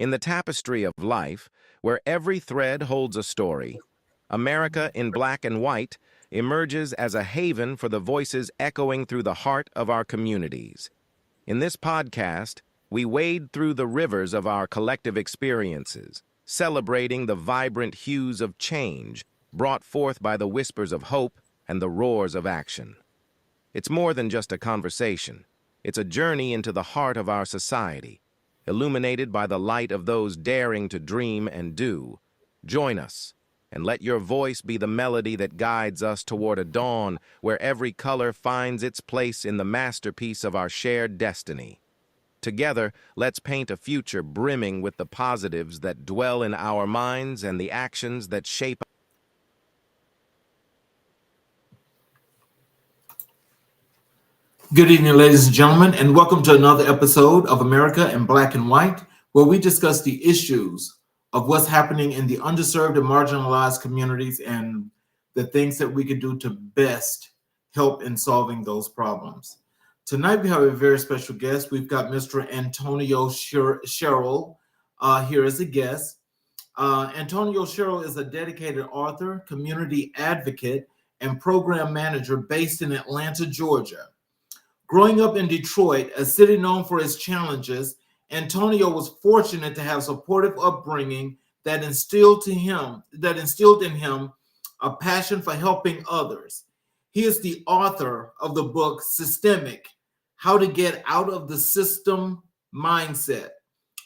In the tapestry of life, where every thread holds a story, America in Black and White emerges as a haven for the voices echoing through the heart of our communities. In this podcast, we wade through the rivers of our collective experiences, celebrating the vibrant hues of change brought forth by the whispers of hope and the roars of action. It's more than just a conversation. It's a journey into the heart of our society, illuminated by the light of those daring to dream and do. Join us, and let your voice be the melody that guides us toward a dawn where every color finds its place in the masterpiece of our shared destiny. Together, let's paint a future brimming with the positives that dwell in our minds and the actions that shape. Good evening, ladies and gentlemen, and welcome to another episode of America in Black and White, where we discuss the issues of what's happening in the underserved and marginalized communities and the things that we can do to best help in solving those problems. Tonight, we have a very special guest. We've got Mr. Antonio Sherrell here as a guest. Antonio Sherrell is a dedicated author, community advocate, and program manager based in Atlanta, Georgia. Growing up in Detroit, a city known for its challenges, Antonio was fortunate to have a supportive upbringing that instilled in him a passion for helping others. He is the author of the book Systemic: How to Get Out of the System Mindset,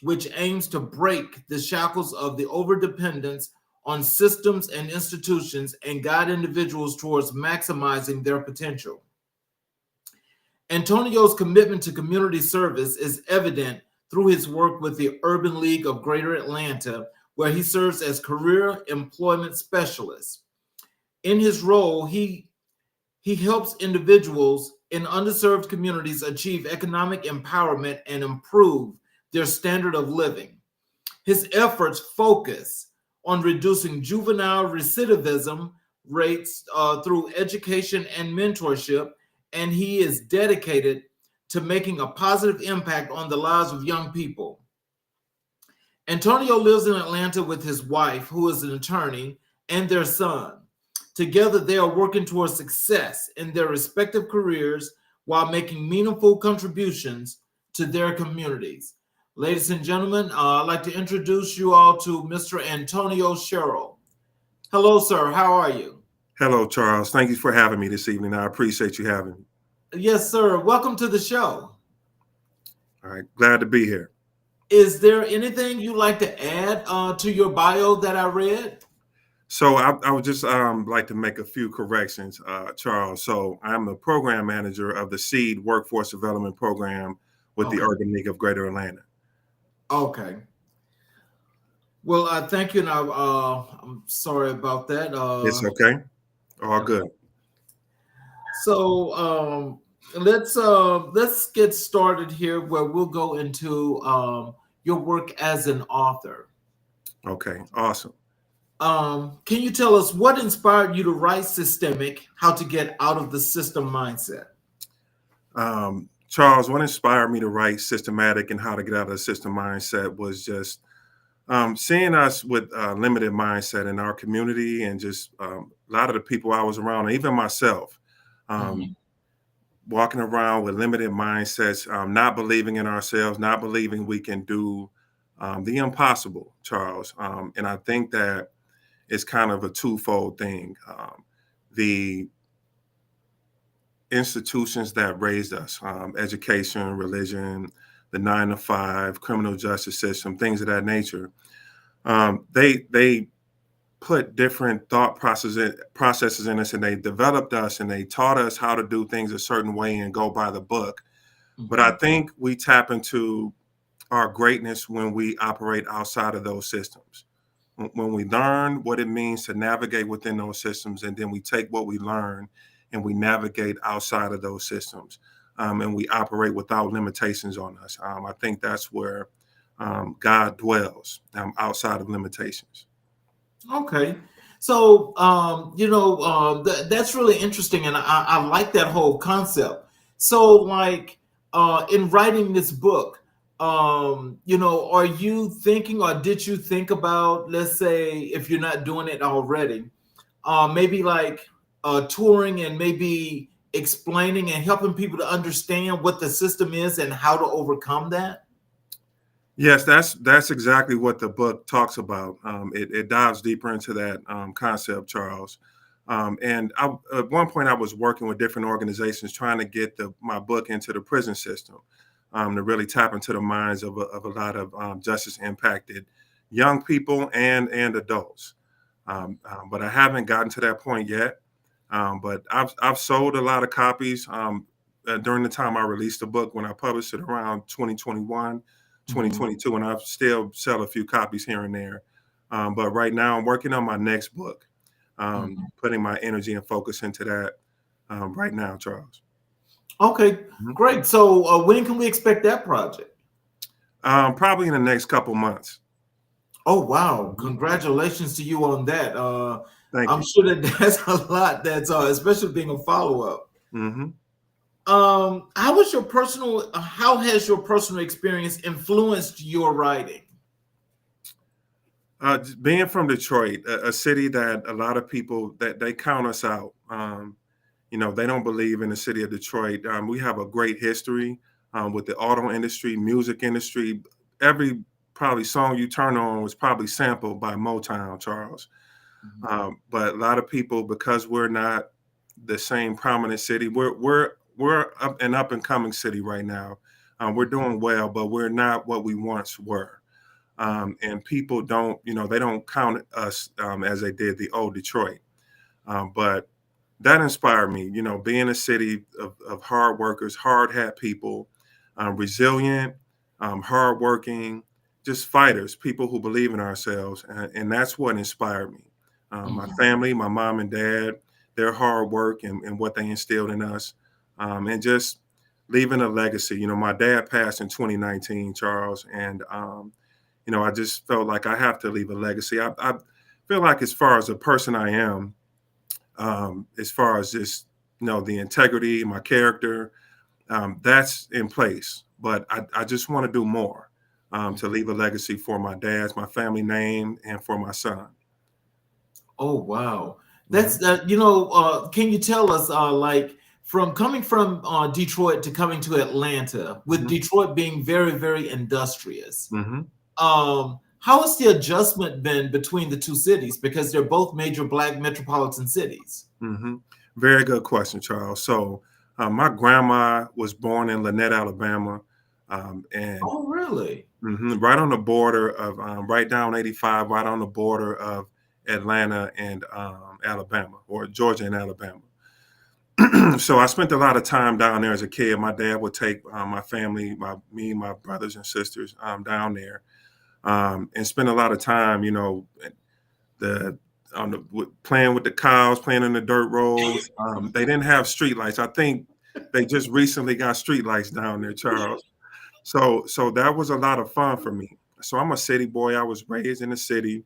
which aims to break the shackles of the overdependence on systems and institutions and guide individuals towards maximizing their potential. Antonio's commitment to community service is evident through his work with the Urban League of Greater Atlanta, where he serves as career employment specialist. In his role, he helps individuals in underserved communities achieve economic empowerment and improve their standard of living. His efforts focus on reducing juvenile recidivism rates through education and mentorship, and he is dedicated to making a positive impact on the lives of young people. Antonio lives in Atlanta with his wife, who is an attorney, and their son. Together, they are working towards success in their respective careers while making meaningful contributions to their communities. Ladies and gentlemen, I'd like to introduce you all to Mr. Antonio Sherrell. Hello, sir. How are you? Hello, Charles. Thank you for having me this evening. I appreciate you having me. Yes, sir. Welcome to the show. All right. Glad to be here. Is there anything you'd like to add to your bio that I read? So I would just like to make a few corrections, Charles. So I'm the program manager of the SEED Workforce Development Program with the Urban League of Greater Atlanta. Okay. Well, thank you. And I'm sorry about that. It's okay. All good. So let's get started here, where we'll go into your work as an author. Okay, awesome. Can you tell us what inspired you to write Systemic: How to Get Out of the System Mindset? Charles, what inspired me to write Systematic and How to Get Out of the System Mindset was just seeing us with limited mindset in our community, and just a lot of the people I was around, and even myself, walking around with limited mindsets, not believing in ourselves, not believing we can do the impossible, Charles. And I think that it's kind of a twofold thing. The institutions that raised us, education, religion, the 9-to-5, criminal justice system, things of that nature, they put different thought processes in us, and they developed us, and they taught us how to do things a certain way and go by the book. But I think we tap into our greatness when we operate outside of those systems. When we learn what it means to navigate within those systems, and then we take what we learn and we navigate outside of those systems, and we operate without limitations on us. I think that's where God dwells, outside of limitations. Okay. So, that's really interesting. And I like that whole concept. So, like, in writing this book, are you thinking, or did you think about, let's say, if you're not doing it already, maybe like touring and maybe explaining and helping people to understand what the system is and how to overcome that? Yes, that's exactly what the book talks about. It dives deeper into that concept, Charles. And at one point, I was working with different organizations trying to get my book into the prison system, to really tap into the minds of a lot of justice impacted young people and adults. But I haven't gotten to that point yet. But I've sold a lot of copies during the time I released the book, when I published it around 2021, Mhm. 2022, and I still sell a few copies here and there. But right now, I'm working on my next book, Mhm. putting my energy and focus into that right now, Charles. Okay, Mhm. great. So when can we expect that project? Probably in the next couple months. Oh wow! Mhm. Congratulations to you on that. Thank I'm you. sure that that's a lot. That's especially being a follow up. Hmm. How has your personal experience influenced your writing? Just being from Detroit, a city that a lot of people that they count us out. They don't believe in the city of Detroit. We have a great history with the auto industry, music industry. Every probably song you turn on was probably sampled by Motown, Charles. Mhm. But a lot of people, because we're not the same prominent city, we're an up and coming city right now. We're doing well, but we're not what we once were. And people don't, they don't count us as they did the old Detroit. But that inspired me, being a city of hard workers, hard hat people, resilient, hardworking, just fighters, people who believe in ourselves. And that's what inspired me. My Mhm. family, my mom and dad, their hard work and what they instilled in us, and just leaving a legacy. My dad passed in 2019, Charles, and I just felt like I have to leave a legacy. I feel like, as far as the person I am, as far as just the integrity, my character, that's in place. But I just want to do more, to leave a legacy for my dad's, my family name, and for my son. Oh wow, Mhm. that's can you tell us like from coming from Detroit to coming to Atlanta, with Mhm. Detroit being very very industrious, Mhm. how has the adjustment been between the two cities, because they're both major Black metropolitan cities? Mhm. Very good question, Charles. So, my grandma was born in Lynette, Alabama, and Oh really? right on the border of right down 85, right on the border of Atlanta and Alabama, or Georgia and Alabama. So I spent a lot of time down there as a kid. My dad would take my family, my brothers and sisters down there, and spend a lot of time, the playing with the cows, playing in the dirt roads. They didn't have street lights. I think they just recently got street lights down there, Charles. So that was a lot of fun for me. So I'm a city boy. I was raised in the city,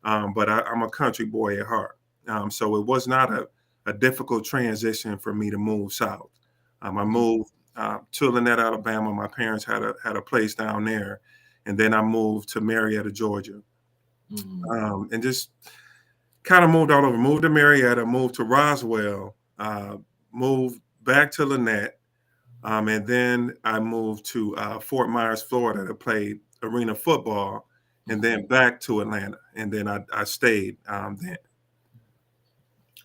but I'm a country boy at heart. So it was not a difficult transition for me to move south. I moved to Lynette, Alabama. My parents had a place down there, and then I moved to Marietta, Georgia, Mhm. and just kind of moved all over. Moved to Marietta, moved to Roswell, moved back to Lynette, and then I moved to Fort Myers, Florida, to play arena football, and Mhm. then back to Atlanta, and then I stayed then.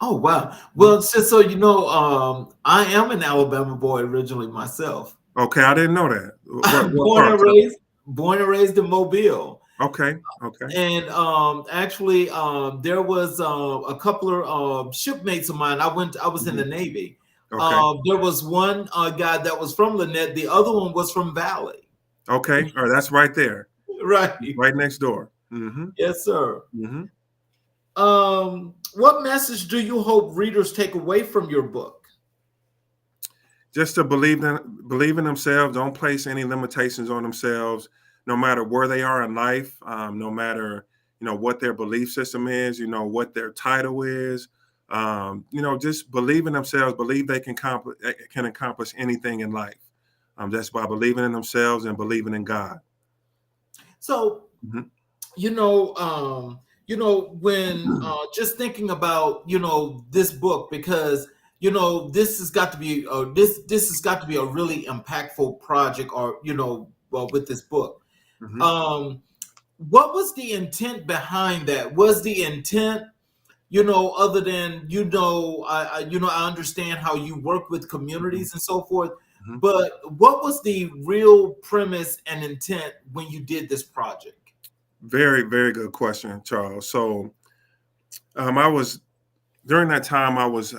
Oh wow. Mhm. Well, so I am an Alabama boy originally myself. Okay, I didn't know that. What born part? and raised born and raised in Mobile. Okay, okay, And actually, there was a couple of shipmates of mine. I was in mhm, the Navy. okay, There was one guy that was from Lynette. The other one was from Valley. okay. All right, that's right there, Right. right next door. Hmm. Yes, sir. Hmm. What message do you hope readers take away from your book? Just to believe in themselves. Don't place any limitations on themselves, no matter where they are in life, no matter what their belief system is, what their title is. Just believe in themselves. Believe they can accomplish anything in life. just by believing in themselves and believing in God. So, Mhm. when just thinking about this book, because this has got to be this has got to be a really impactful project, or well, with this book. Mhm. Um, what was the intent behind that? Was the intent, other than I understand how you work with Mhm. communities and so forth, Mhm. but what was the real premise and intent when you did this project? Very, very good question, Charles. So, I was during that time I was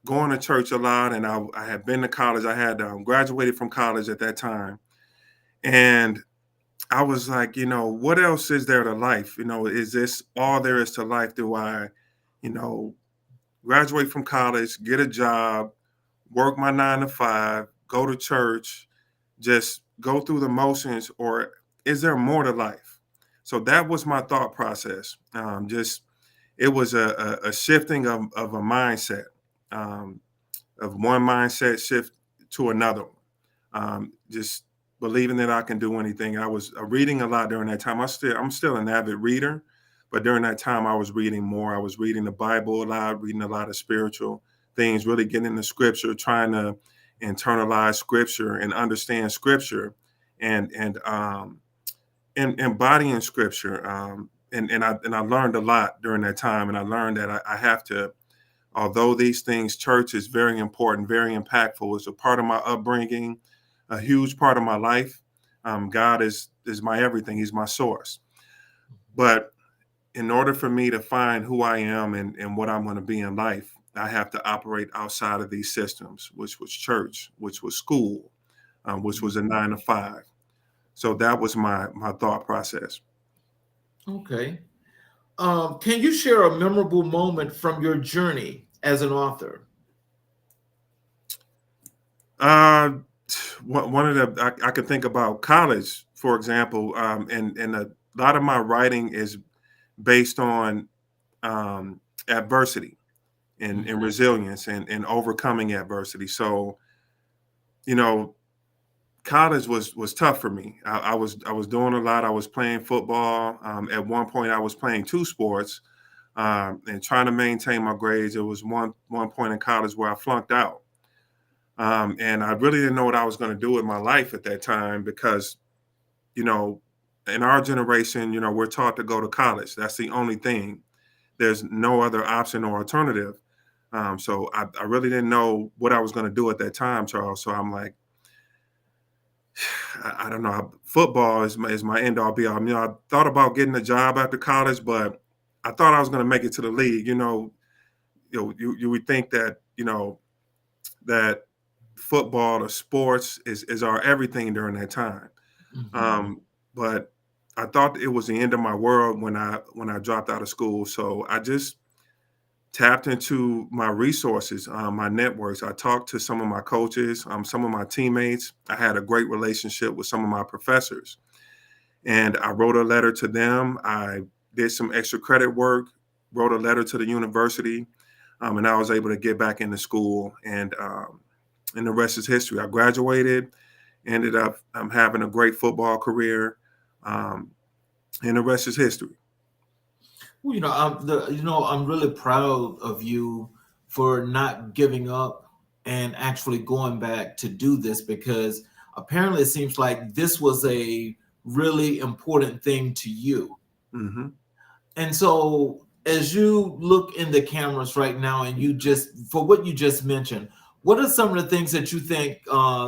going to church a lot, and I had been to college. I had graduated from college at that time, and I was like, what else is there to life? Is this all there is to life? Do I, you know, graduate from college, get a job, work my 9 to 5, go to church, just go through the motions, or is there more to life? So that was my thought process. Just it was a shifting of a mindset, um, of one mindset shift to another one. Just believing that I can do anything. I was reading a lot during that time. I'm still an avid reader, but during that time I was reading more. I was reading the Bible a lot, reading a lot of spiritual things, really getting into scripture, trying to internalize scripture and understand scripture, and embodying scripture. And I learned a lot during that time, and I learned that I have to. Although these things, church is very important, very impactful. It's a part of my upbringing, a huge part of my life. God is my everything. He's my source. But in order for me to find who I am and what I'm going to be in life, I have to operate outside of these systems, which was church, which was school, which was a 9 to 5. So that was my thought process. Okay. Can you share a memorable moment from your journey as an author? Uh, one of the I could think about college, for example, and a lot of my writing is based on adversity and resilience and overcoming adversity. So, you know, college was tough for me. I was doing a lot. I was playing football. At one point, I was playing 2 sports and trying to maintain my grades. There was one point in college where I flunked out. And I really didn't know what I was going to do with my life at that time because, you know, in our generation, we're taught to go to college. That's the only thing. There's no other option or alternative. So I really didn't know what I was going to do at that time, Charles. So I'm like, I don't know. Football is my end all be all. I thought about getting a job after college, but I thought I was going to make it to the league. You would think that that football or sports is our everything during that time. Mhm. But I thought it was the end of my world when I dropped out of school. So I just tapped into my resources, my networks. I talked to some of my coaches, some of my teammates. I had a great relationship with some of my professors, and I wrote a letter to them. I did some extra credit work, wrote a letter to the university, and I was able to get back into school. And the rest is history. I graduated, ended up having a great football career, um, and the rest is history. Well, I'm really proud of you for not giving up and actually going back to do this, because apparently it seems like this was a really important thing to you. Hmm. And so, as you look in the cameras right now, and for what you just mentioned, what are some of the things that you think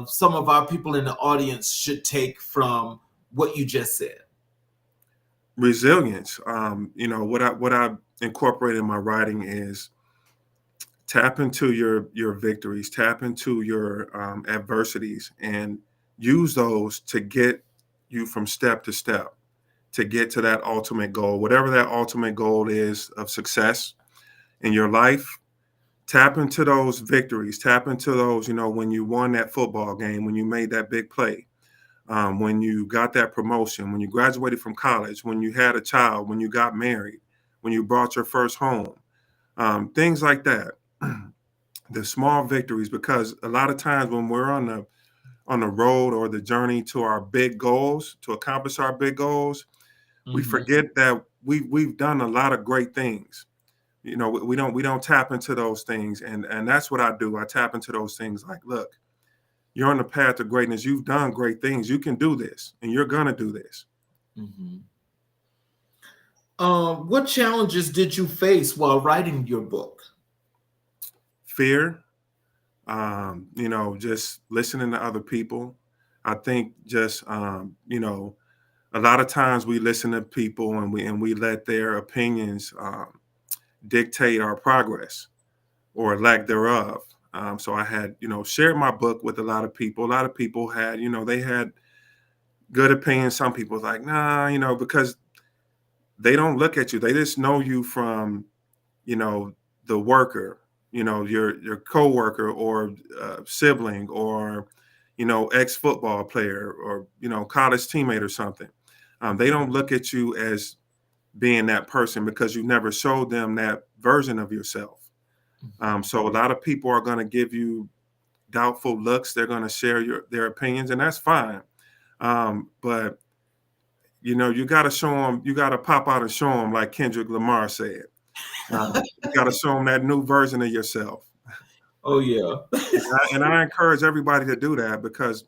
some of our people in the audience should take from what you just said? Resilience. What I incorporate in my writing is tap into your victories, tap into your adversities, and use those to get you from step to step to get to that ultimate goal, whatever that ultimate goal is of success in your life. Tap into those victories, tap into those, when you won that football game, when you made that big play, when you got that promotion, when you graduated from college, when you had a child, when you got married, when you bought your first home, things like that. The small victories, because a lot of times when we're on on the road or the journey to our big goals, to accomplish our big goals, we forget that we've done a lot of great things. You know, we don't tap into those things, and that's what I do. I tap into those things. Like, look, you're on the path to greatness. You've done great things. You can do this, and you're gonna do this. What challenges did you face while writing your book? Fear, you know, just listening to other people. I think just you know, a lot of times we listen to people and we let their opinions dictate our progress or lack thereof. So I had, you know, shared my book with a lot of people. A lot of people had, you know, they had good opinions. Some people was like, nah, you know, because they don't look at you. They just know you from, you know, the worker, you know, your coworker or sibling or, you know, ex football player or, you know, college teammate or something. They don't look at you as being that person because you never showed them that version of yourself. So a lot of people are going to give you doubtful looks. They're going to share their opinions, and that's fine. But you know, you got to show them. You got to pop out and show them, like Kendrick Lamar said. You got to show them that new version of yourself. Oh yeah. And I encourage everybody to do that because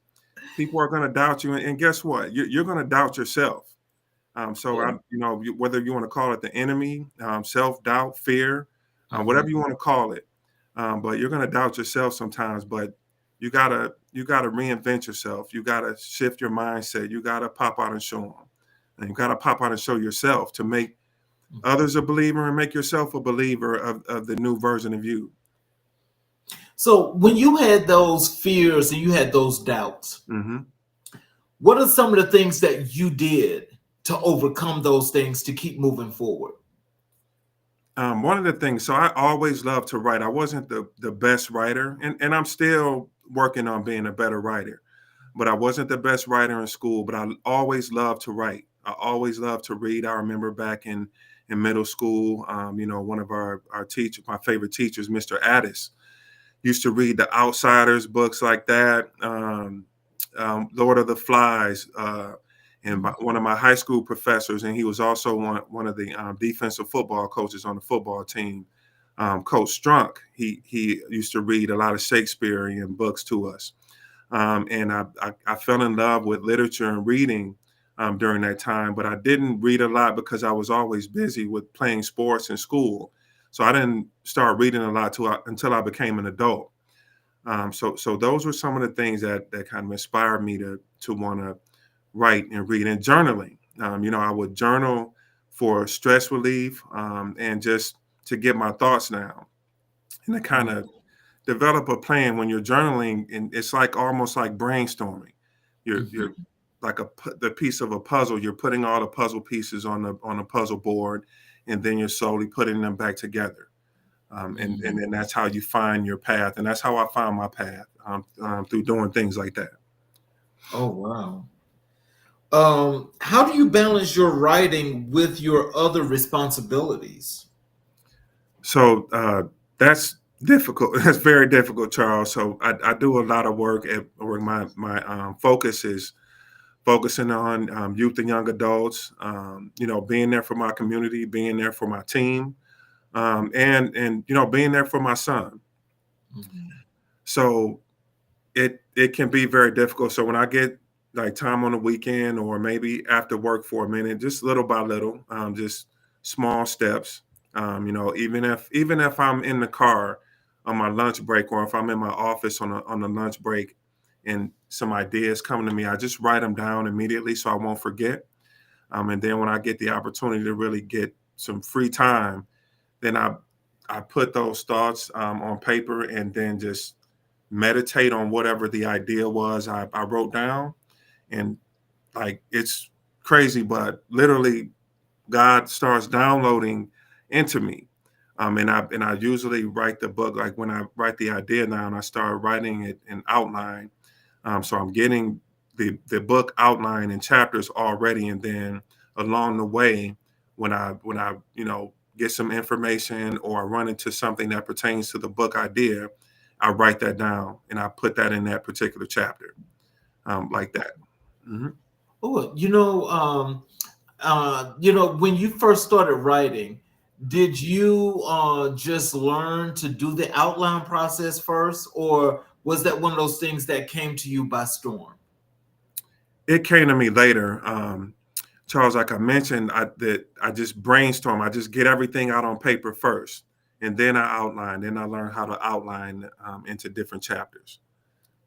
people are going to doubt you, and guess what? You're going to doubt yourself. So Yeah. I, you know, whether you want to call it the enemy, self-doubt, fear, whatever Mhm. you want to call it, but you're going to doubt yourself sometimes. But you gotta reinvent yourself. You gotta shift your mindset. You gotta pop out and show them, and you gotta pop out and show yourself to make others a believer and make yourself a believer of the new version of you. So when you had those fears and you had those doubts, Hmm. what are some of the things that you did to overcome those things to keep moving forward? One of the things, so I always loved to write. I wasn't the best writer, and I'm still working on being a better writer. But I wasn't the best writer in school, but I always loved to write. I always loved to read. I remember back in middle school, you know, one of our teachers, my favorite teachers, Mr. Addis, used to read the Outsiders books like that, Lord of the Flies, and one of my high school professors, and he was also one of the defensive football coaches on the football team, Coach Strunk. He used to read a lot of Shakespearean books to us. And I fell in love with literature and reading during that time, but I didn't read a lot because I was always busy with playing sports in school. So I didn't start reading a lot until I became an adult. So those were some of the things that kind of inspired me to want to write and read and journaling. You know, I would journal for stress relief and just to get my thoughts down and to kind of develop a plan when you're journaling, and it's like almost like brainstorming. You're like the piece of a puzzle. You're putting all the puzzle pieces on the puzzle board, and then you're slowly putting them back together. And then that's how you find your path, and that's how I found my path through doing things like that. Oh wow. How do you balance your writing with your other responsibilities? So that's difficult. That's very difficult, Charles. So I do a lot of work at where my focus is focusing on youth and young adults. You know, being there for my community, being there for my team, and you know, being there for my son. Mhm. So it can be very difficult. So when I get like time on the weekend or maybe after work for a minute, just little by little, just small steps. You know, even if I'm in the car on my lunch break or if I'm in my office on a lunch break and some ideas come to me, I just write them down immediately so I won't forget. And then when I get the opportunity to really get some free time, then I put those thoughts on paper and then just meditate on whatever the idea was I wrote down. And like it's crazy, but literally God starts downloading into me. And I usually write the book, like when I write the idea down, I start writing it in outline. So I'm getting the book outline in chapters already, and then along the way, when I you know get some information or I run into something that pertains to the book idea, I write that down and I put that in that particular chapter. like that. Mhm. Oh, when you first started writing, did you just learn to do the outline process first, or was that one of those things that came to you by storm? It came to me later, Charles. Like I mentioned, I just brainstorm. I just get everything out on paper first, and then I outline. Then I learn how to outline into different chapters.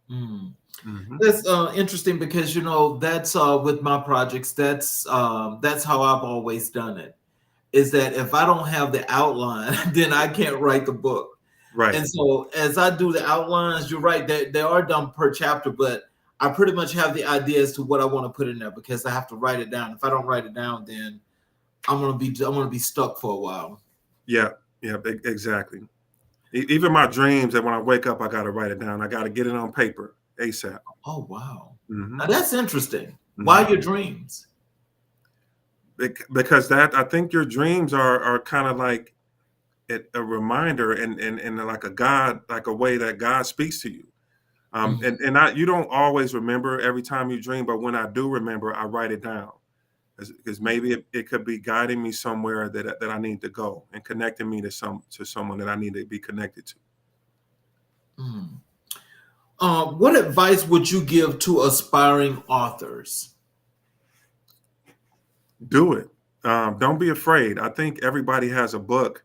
Hmm. Hmm. That's interesting because that's with my projects. That's how I've always done it. Is that if I don't have the outline, then I can't write the book. Right. And so as I do the outlines, you're right, they are done per chapter, but I pretty much have the idea as to what I want to put in there because I have to write it down. If I don't write it down, then I'm gonna be stuck for a while. Yeah. Yeah. Exactly. Even my dreams, that when I wake up, I got to write it down. I got to get it on paper ASAP. Oh wow. Hmm. Now that's interesting. Hmm. Why your dreams? Because that, I think your dreams are kind of like a reminder, and like a God, like a way that God speaks to you. Mhm. You don't always remember every time you dream, but when I do remember, I write it down because maybe it could be guiding me somewhere that I need to go and connecting me to someone that I need to be connected to. Mhm. What advice would you give to aspiring authors? Do it. Don't be afraid. I think everybody has a book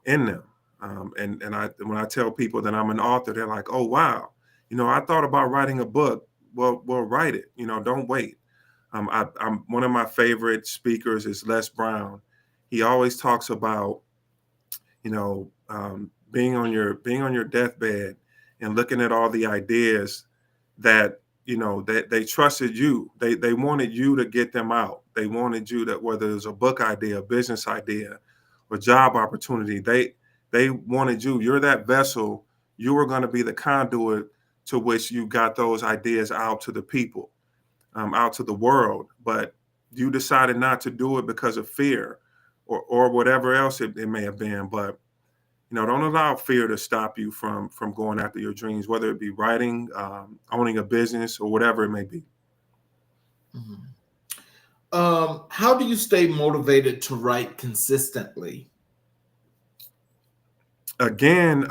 in them. And when I tell people that I'm an author, they're like, "Oh wow, I thought about writing a book." Well, write it. Don't wait. I'm one of my favorite speakers is Les Brown. He always talks about being on your deathbed and looking at all the ideas that that they trusted you. They wanted you to get them out. They wanted you, that whether it was a book idea, a business idea, or job opportunity, they wanted you. You're that vessel. You were going to be the conduit to which you got those ideas out to the people, out to the world. But you decided not to do it because of fear, or whatever else it may have been. But don't allow fear to stop you from going after your dreams, whether it be writing, owning a business, or whatever it may be. Mhm. How do you stay motivated to write consistently? Again,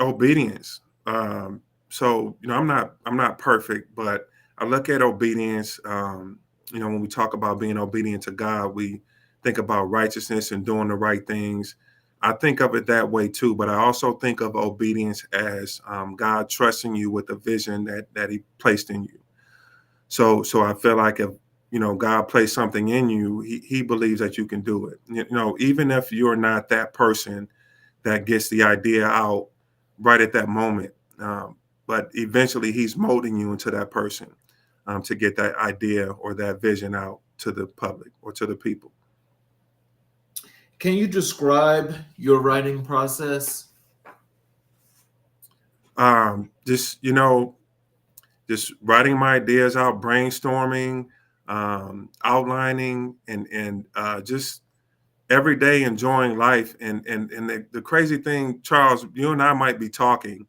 obedience. So I'm not perfect, but I look at obedience. When we talk about being obedient to God, we think about righteousness and doing the right things. I think of it that way too, but I also think of obedience as God trusting you with the vision that He placed in you. So I feel like if God placed something in you, He believes that you can do it. Even if you're not that person that gets the idea out right at that moment. But eventually, He's molding you into that person to get that idea or that vision out to the public or to the people. Can you describe your writing process? Just writing my ideas out, brainstorming, outlining, and just every day enjoying life. And the crazy thing, Charles, you and I might be talking,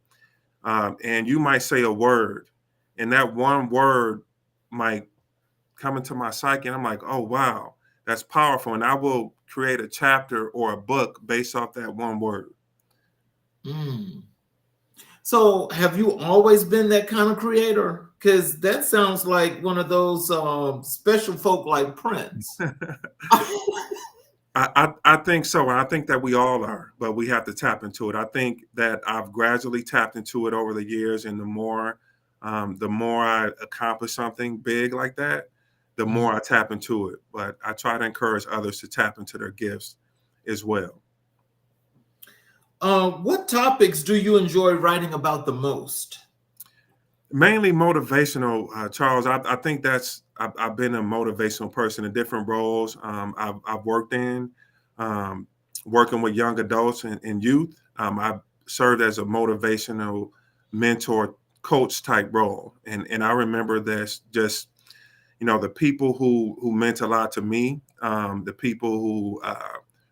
and you might say a word, and that one word might come into my psyche, and I'm like, oh wow, that's powerful, and I will create a chapter or a book based off that one word. Mm. So, have you always been that kind of creator? Because that sounds like one of those special folk like Prince. I think so. And I think that we all are, but we have to tap into it. I think that I've gradually tapped into it over the years, and the more I accomplish something big like that, the Mhm. more I tap into it. But I try to encourage others to tap into their gifts as well. What topics do you enjoy writing about the most? Mainly motivational, Charles. I think I've been a motivational person in different roles. I've worked in, um, working with young adults and youth. I've served as a motivational mentor, coach type role, and I remember that's just the people who meant a lot to me. The people who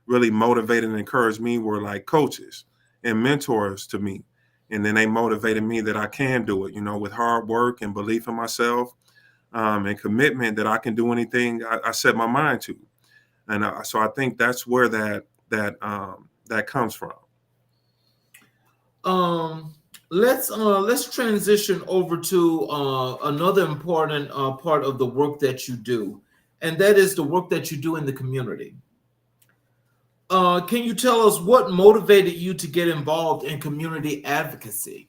really motivated and encouraged me were like coaches and mentors to me. And then they motivated me that I can do it, with hard work and belief in myself, and commitment that I can do anything I set my mind to. And so I think that's where that comes from. Let's transition over to another important part of the work that you do, and that is the work that you do in the community. Can you tell us what motivated you to get involved in community advocacy?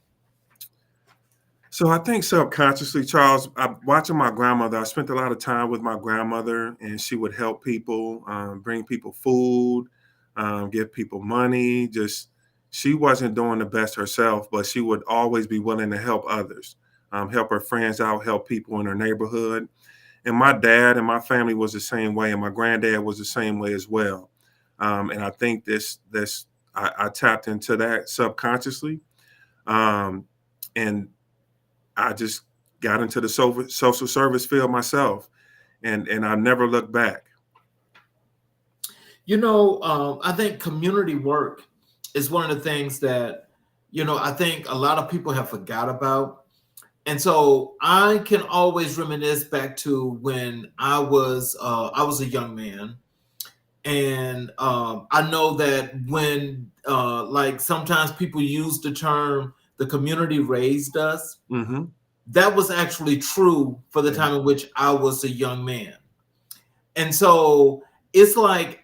So I think subconsciously, Charles, watching my grandmother, I spent a lot of time with my grandmother, and she would help people, bring people food, give people money. Just she wasn't doing the best herself, but she would always be willing to help others, help her friends out, help people in her neighborhood. And my dad and my family was the same way, and my granddad was the same way as well. And I think I tapped into that subconsciously, and I just got into the social service field myself, and I never looked back. I think community work is one of the things that, I think a lot of people have forgot about. And so I can always reminisce back to when I was a young man. And I know that when like sometimes people use the term the community raised us, Mm-hmm. that was actually true for the Yeah. time in which I was a young man. And so it's like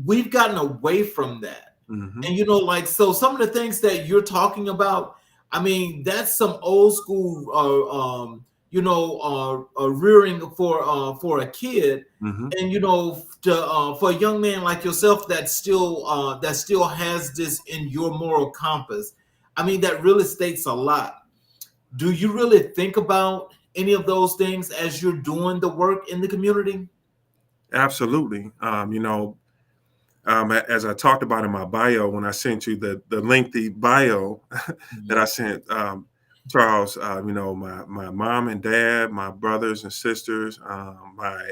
we've gotten away from that. Mm-hmm. And so some of the things that you're talking about, I mean, that's some old school rearing for a kid. Mm-hmm. And for a young man like yourself that still has this in your moral compass, I mean, that really states a lot. Do you really think about any of those things as you're doing the work in the community? Absolutely. As I talked about in my bio, when I sent you the lengthy bio that I sent, Charles, my mom and dad, my brothers and sisters, my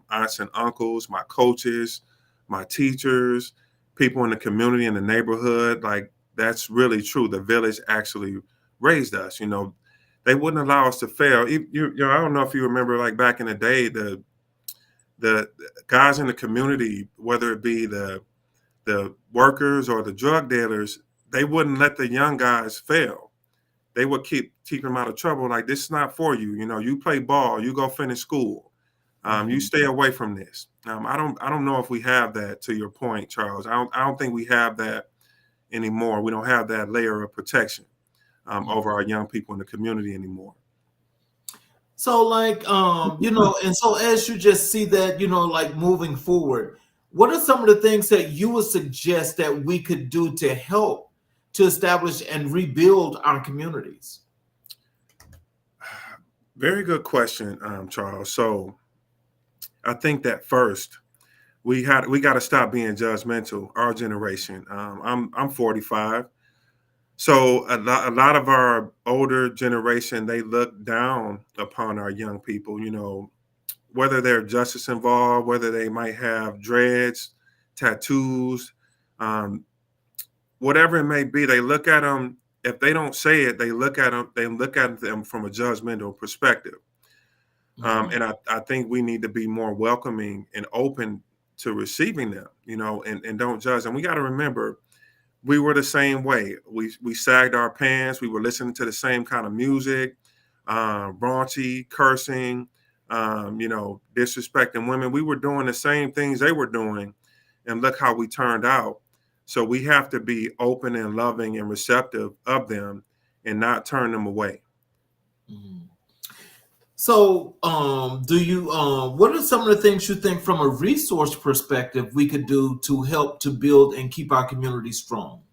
aunts and uncles, my coaches, my teachers, people in the community, in the neighborhood, like that's really true. The village actually raised us. They wouldn't allow us to fail. I don't know if you remember, like back in the day, the guys in the community, whether it be the workers or the drug dealers, they wouldn't let the young guys fail. They would keep them out of trouble. Like, this is not for you. You play ball, you go finish school. You stay away from this. I don't know if we have that, to your point, Charles. I don't think we have that anymore. We don't have that layer of protection over our young people in the community anymore. So and so as you just see that, like moving forward, what are some of the things that you would suggest that we could do to help to establish and rebuild our communities? Very good question, Charles. So I think that first we got to stop being judgmental. Our generation. I'm 45. So a lot of our older generation, they look down upon our young people, whether they're justice involved, whether they might have dreads, tattoos, whatever it may be. They look at them. If they don't say it, they look at them from a judgmental perspective. And I think we need to be more welcoming and open to receiving them, and don't judge. And we got to remember, we were the same way. We sagged our pants. We were listening to the same kind of music, raunchy, cursing, disrespecting women. We were doing the same things they were doing, and look how we turned out. So we have to be open and loving and receptive of them, and not turn them away. Mhm. So, what are some of the things you think from a resource perspective we could do to help to build and keep our community strong?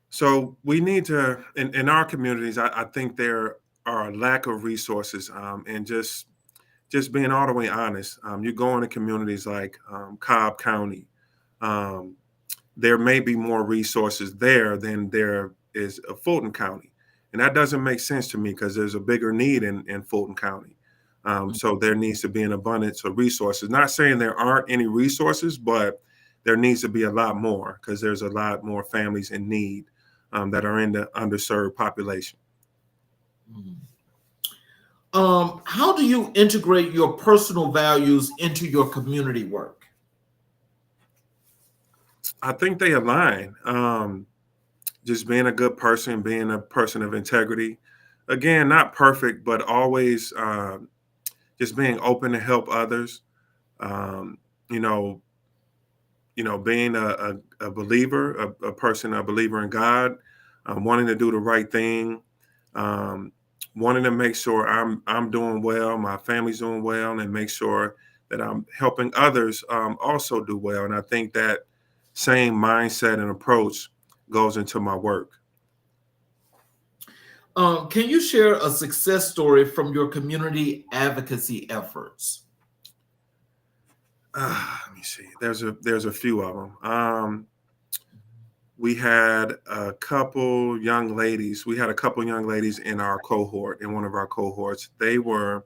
So we need to, in our communities, I think there are a lack of resources, and just being all the way honest. You go into communities like Cobb County, there may be more resources there than there is of Fulton County. And that doesn't make sense to me, because there's a bigger need in Fulton County. So there needs to be an abundance of resources. Not saying there aren't any resources, but there needs to be a lot more, because there's a lot more families in need that are in the underserved population. How do you integrate your personal values into your community work? I think they align. Just being a good person, being a person of integrity. Again, not perfect, but always just being open to help others. Um, you know, being a believer, a person, a believer in God, wanting to do the right thing, um, wanting to make sure I'm doing well, my family's doing well, and make sure that I'm helping others also do well. And I think that same mindset and approach goes into my work. Can you share a success story from your community advocacy efforts? Let me see. There's a few of them. We had a couple young ladies. We had a couple young ladies in our cohort, in one of our cohorts. They were,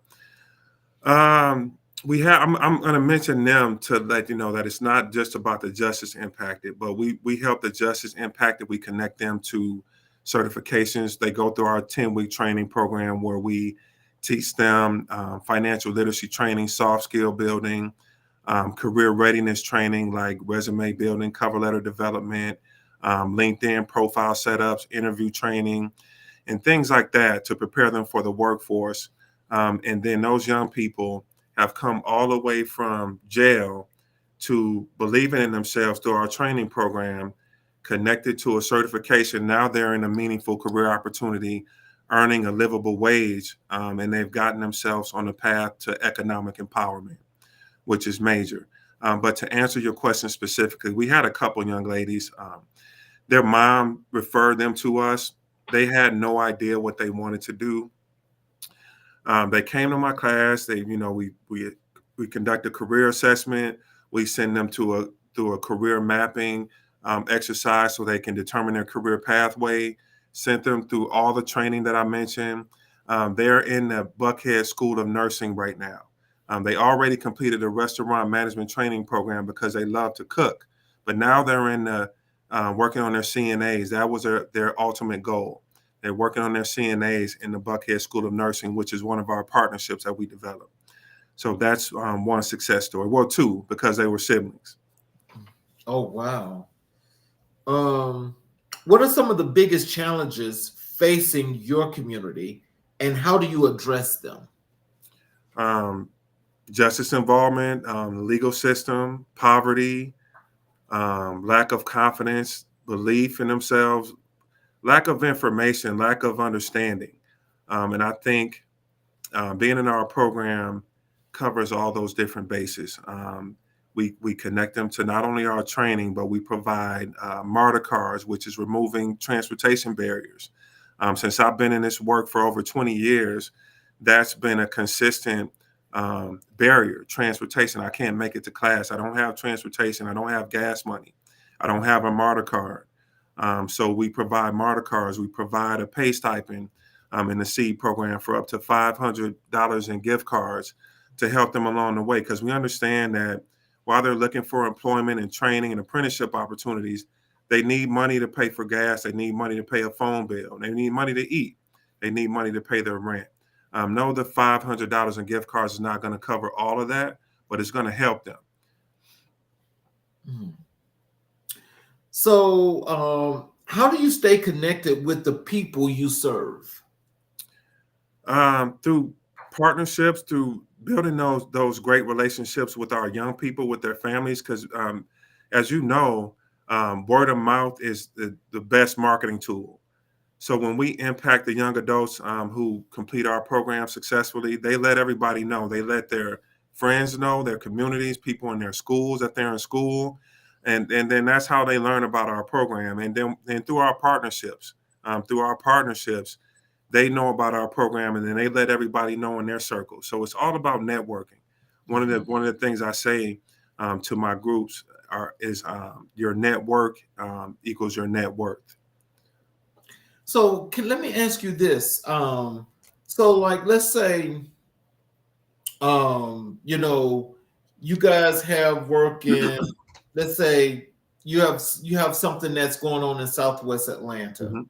we had, I'm going to mention them to let you know that it's not just about the justice impacted, but we help the justice impacted. We connect them to certifications. They go through our 10-week training program where we teach them financial literacy training, soft skill building, career readiness training like resume building, cover letter development, LinkedIn profile setups, interview training, and things like that to prepare them for the workforce. And then those young people have come all the way from jail to believing in themselves through our training program, connected to a certification. Now they're in a meaningful career opportunity, earning a livable wage, and they've gotten themselves on the path to economic empowerment, which is major. But to answer your question specifically, we had a couple young ladies. Their mom referred them to us. They had no idea what they wanted to do. They came to my class. We conduct a career assessment. We send them through a career mapping exercise so they can determine their career pathway. Sent them through all the training that I mentioned. They're in the Buckhead School of Nursing right now. They already completed a restaurant management training program because they love to cook, but now they're in working on their CNAs. That was their ultimate goal. They're working on their CNAs in the Buckhead School of Nursing, which is one of our partnerships that we developed. So that's one success story. Well, two, because they were siblings. Oh, wow. What are some of the biggest challenges facing your community, and how do you address them? Justice involvement, the legal system, poverty, lack of confidence, belief in themselves, lack of information, lack of understanding. And I think being in our program covers all those different bases. We connect them to not only our training, but we provide MARTA cards, which is removing transportation barriers. Since I've been in this work for over 20 years, that's been a consistent barrier, transportation. I can't make it to class. I don't have transportation. I don't have gas money. I don't have a MARTA card. So we provide MARTA cards. We provide a pay stipend in the SEED program for up to $500 in gift cards to help them along the way, because we understand that while they're looking for employment and training and apprenticeship opportunities, they need money to pay for gas. They need money to pay a phone bill. They need money to eat. They need money to pay their rent. No, the $500 in gift cards is not going to cover all of that, but it's going to help them. So, how do you stay connected with the people you serve? Through partnerships, through building those great relationships with our young people, with their families, because as you know, word of mouth is the best marketing tool. So when we impact the young adults who complete our program successfully, they let everybody know. They let their friends know, their communities, people in their schools that they're in school, and then that's how they learn about our program. And then through our partnerships, they know about our program, and then they let everybody know in their circle. So it's all about networking. One of the things I say to my groups is your network equals your net worth. So let me ask you this. So like, let's say, you guys have work in, let's say you have something that's going on in Southwest Atlanta.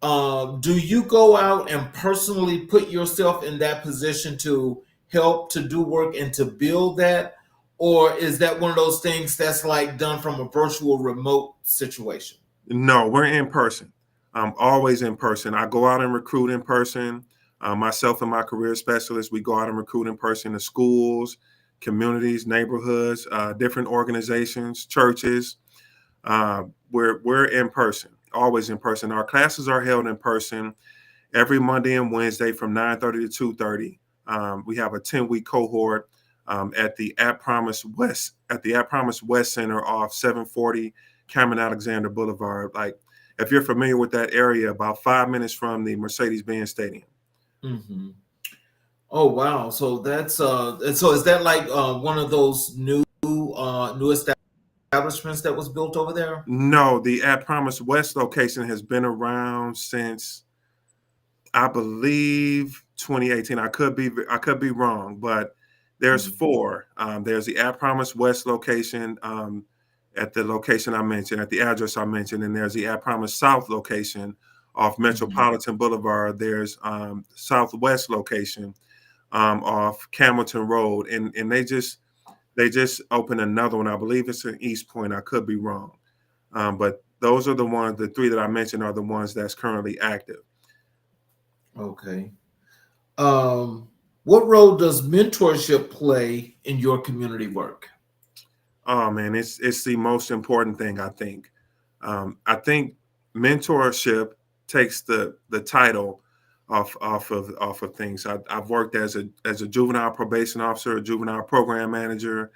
Mhm. Do you go out and personally put yourself in that position to help to do work and to build that, or is that one of those things that's like done from a virtual remote situation? No, we're in person. Always in person. I go out and recruit in person. Myself and my career specialist, we go out and recruit in person to schools, communities, neighborhoods, different organizations, churches. We're in person, always in person. Our classes are held in person every Monday and Wednesday from 9:30 to 2:30. We have a 10-week cohort at the At Promise West Center off 740 Cameron Alexander Boulevard. Like, if you're familiar with that area, about 5 minutes from the Mercedes-Benz Stadium. Hmm. Oh wow! So that's and so is that like one of those new establishments that was built over there? No, the At Promise West location has been around since, I believe, 2018. I could be wrong, but there's Mhm. four. There's the At Promise West location, at the location I mentioned, at the address I mentioned, and there's the At Promise South location off Mhm. Metropolitan Boulevard. There's Southwest location off Camilton Road, and they just opened another one. I believe it's in East Point. I could be wrong, but those are the ones. The three that I mentioned are the ones that's currently active. Okay. Um, what role does mentorship play in your community work? Oh man, it's the most important thing, I think. I think mentorship takes the title off of things. I've worked as a juvenile probation officer, a juvenile program manager,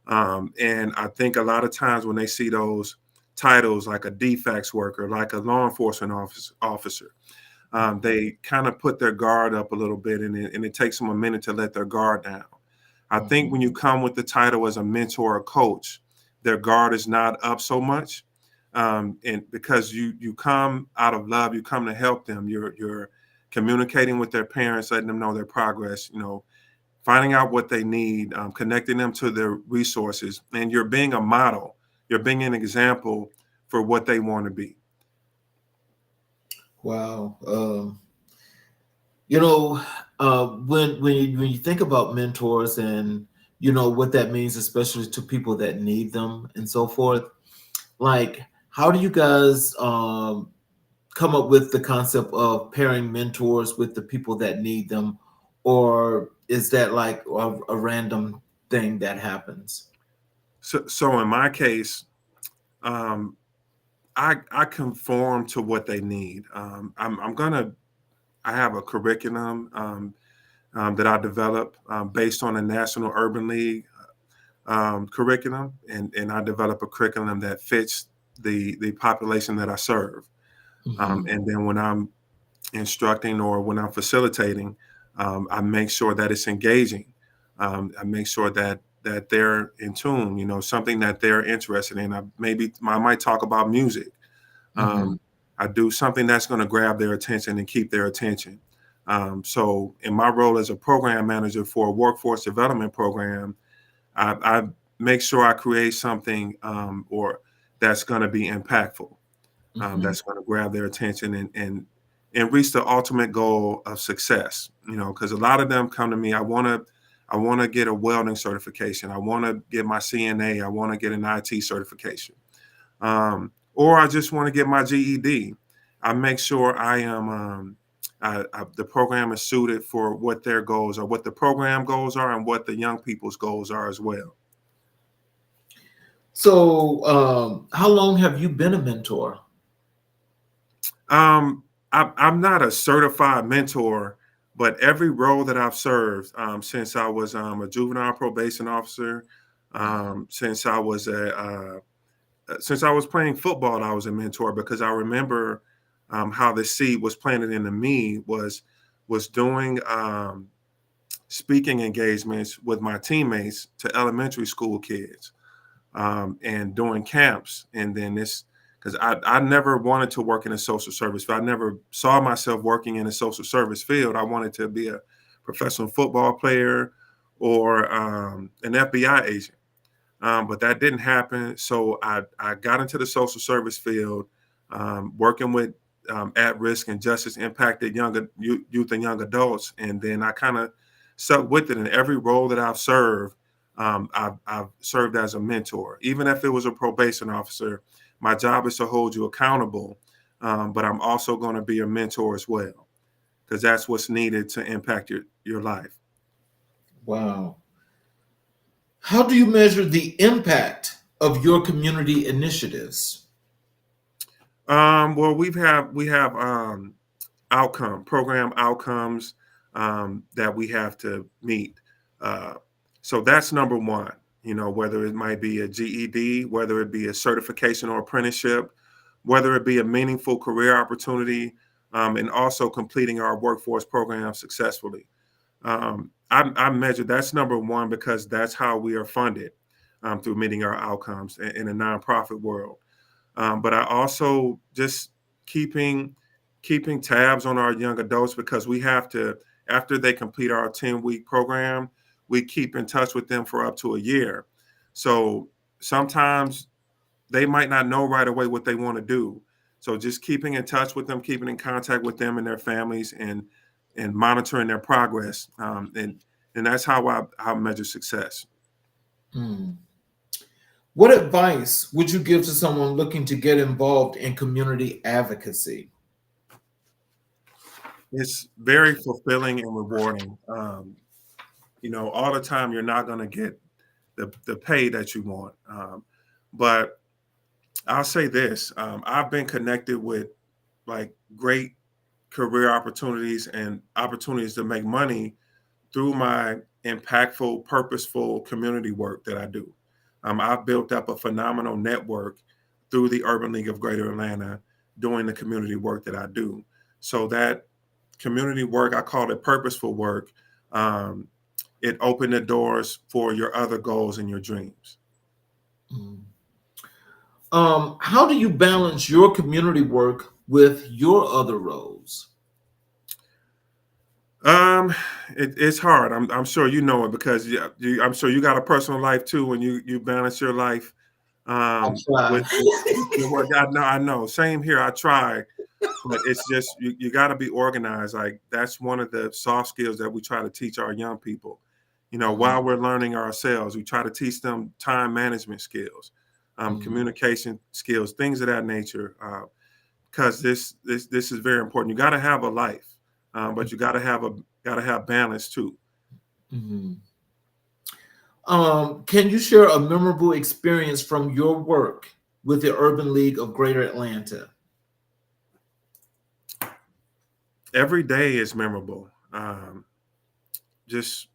and I think a lot of times when they see those titles like a defects worker, like a law enforcement officer, they kind of put their guard up a little bit, and it takes them a minute to let their guard down. I think when Mhm. you come with the title as a mentor or coach, their guard is not up so much, and because you come out of love, you come to help them. You're communicating with their parents, letting them know their progress. Finding out what they need, connecting them to their resources, and you're being a model. You're being an example for what they want to be. Wow. You know, when you think about mentors and what that means, especially to people that need them and so forth, like how do you guys come up with the concept of pairing mentors with the people that need them, or is that like a random thing that happens? So in my case, um, I conform to what they need. I have a curriculum that I develop based on the National Urban League curriculum, and I develop a curriculum that fits the population that I serve. Hmm. And then when I'm instructing or when I'm facilitating, I make sure that it's engaging. I make sure that they're in tune. Something that they're interested in. I might talk about music. Hmm. Um, I do something that's going to grab their attention and keep their attention. So, in my role as a program manager for a workforce development program, I make sure I create something or that's going to be impactful, Hmm. that's going to grab their attention and reach the ultimate goal of success. Because a lot of them come to me. I want to get a welding certification. I want to get my CNA. I want to get an IT certification, or I just want to get my GED. I make sure I am. The program is suited for what their goals are, what the program goals are, and what the young people's goals are as well. So, how long have you been a mentor? I'm not a certified mentor, but every role that I've served since I was a juvenile probation officer, since I was playing football, I was a mentor because I remember how the seed was planted into me was doing speaking engagements with my teammates to elementary school kids, and doing camps. And then this, because I never wanted to work in a social service field. I never saw myself working in a social service field. I wanted to be a professional football player or an FBI agent. But that didn't happen. So I got into the social service field, working with at-risk and justice impacted youth and young adults. And then I kind of stuck with it in every role that I've served. I've served as a mentor. Even if it was a probation officer, my job is to hold you accountable. But I'm also going to be a mentor as well, because that's what's needed to impact your life. Wow. How do you measure the impact of your community initiatives? Well, we have program outcomes that we have to meet. Uh, so that's number one. You know, whether it might be a GED, whether it be a certification or apprenticeship, whether it be a meaningful career opportunity, and also completing our workforce program successfully. I measure that's number one because that's how we are funded, through meeting our outcomes in a nonprofit world. But I also just keeping keeping tabs on our young adults, because we have to, after they complete our 10-week program, we keep in touch with them for up to a year. So sometimes they might not know right away what they want to do. So just keeping in touch with them, keeping in contact with them and their families, and monitoring their progress, and that's how I measure success. Hmm. What advice would you give to someone looking to get involved in community advocacy? It's very fulfilling and rewarding. You know, all the time you're not going to get the pay that you want, but I'll say this: I've been connected with like great career opportunities and opportunities to make money through my impactful, purposeful community work that I do. I've built up a phenomenal network through the Urban League of Greater Atlanta doing the community work that I do. So that community work, I call it purposeful work. Um, it opened the doors for your other goals and your dreams. Hmm. How do you balance your community work with your other roles? Um, it's hard. I'm sure you know it, because I'm sure you got a personal life too, when you balance your life I try. with your work. I know. Same here. I try, but it's just you got to be organized. Like that's one of the soft skills that we try to teach our young people. You know, Mhm, while we're learning ourselves, we try to teach them time management skills, mhm, communication skills, things of that nature. Because this is very important. You got to have a life, but you got to have balance too. mhm. Can you share a memorable experience from your work with the Urban League of Greater Atlanta? Every day is memorable. Just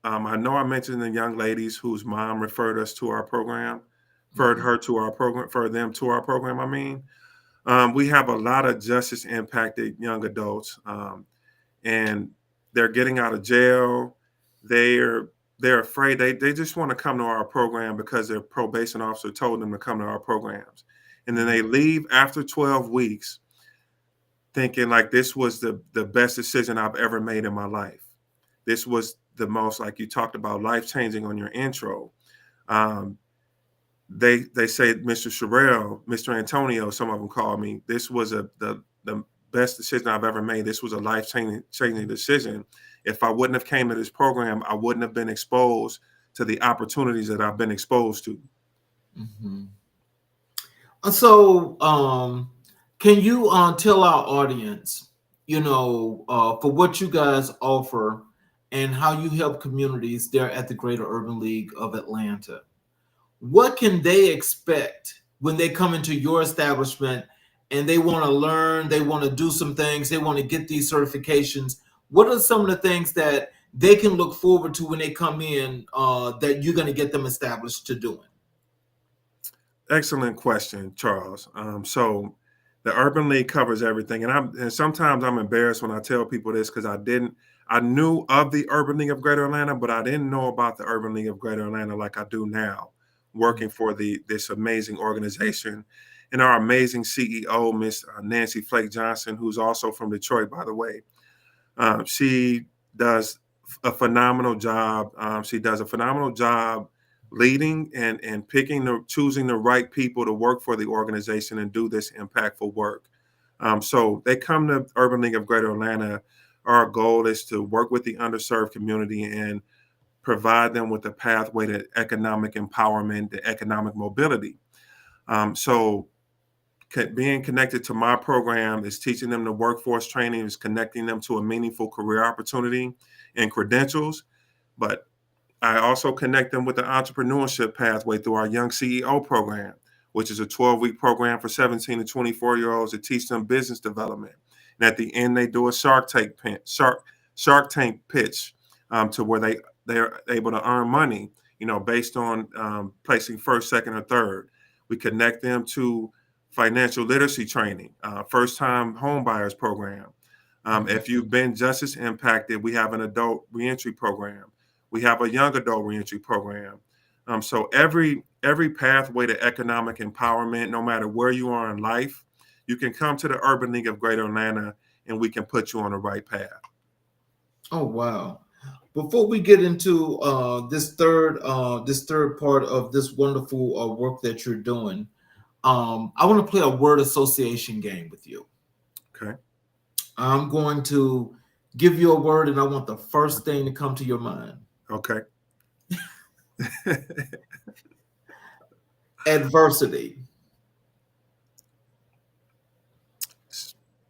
I know I mentioned the young ladies whose mom referred us to our program, referred Mhm, her to our program, referred them to our program. I mean, we have a lot of justice impacted young adults, and they're getting out of jail. They're they're afraid. They just want to come to our program because their probation officer told them to come to our programs, and then mhm, they leave after 12 weeks thinking like this was the best decision I've ever made in my life. This was the most, like you talked about, life changing on your intro. Um, they say, Mr. Sherrell, Mr. Antonio, some of them call me. This was the best decision I've ever made. This was a life changing decision. If I wouldn't have came to this program, I wouldn't have been exposed to the opportunities that I've been exposed to. mhm. So, can you tell our audience, for what you guys offer and how you help communities there at the Greater Urban League of Atlanta? What can they expect when they come into your establishment and they want to learn, they want to do some things, they want to get these certifications? What are some of the things that they can look forward to when they come in that you're going to get them established to doing? Excellent question, Charles. So the Urban League covers everything, and sometimes I'm embarrassed when I tell people this, because I knew of the Urban League of Greater Atlanta, but I didn't know about the Urban League of Greater Atlanta like I do now, working for this amazing organization, and our amazing CEO, Miss Nancy Flake Johnson, who's also from Detroit, by the way. She does a phenomenal job. She does a phenomenal job leading and choosing the right people to work for the organization and do this impactful work. So they come to Urban League of Greater Atlanta. Our goal is to work with the underserved community and provide them with a pathway to economic empowerment, to economic mobility. So being connected to my program is teaching them the workforce training, is connecting them to a meaningful career opportunity and credentials. But I also connect them with the entrepreneurship pathway through our Young CEO program, which is a 12-week program for 17 to 24-year-olds to teach them business development. And at the end, they do a Shark Tank pitch to where they're able to earn money, based on placing first, second, or third. We connect them to financial literacy training, first-time home buyers program. If you've been justice impacted, we have an adult reentry program. We have a young adult reentry program. So every pathway to economic empowerment, no matter where you are in life, you can come to the Urban League of Greater Atlanta, and we can put you on the right path. Oh, wow. Before we get into this third part of this wonderful work that you're doing, I want to play a word association game with you. Okay. I'm going to give you a word, and I want the first thing to come to your mind. Okay. Adversity.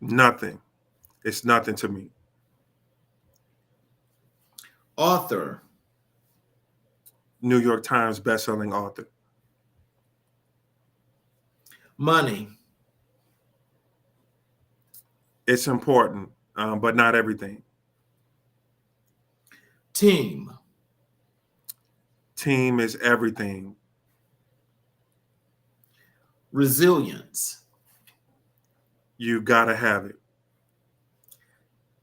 Nothing. It's nothing to me. Author. New York Times bestselling author. Money. It's important, but not everything. Team. Team is everything. Resilience. You gotta have it.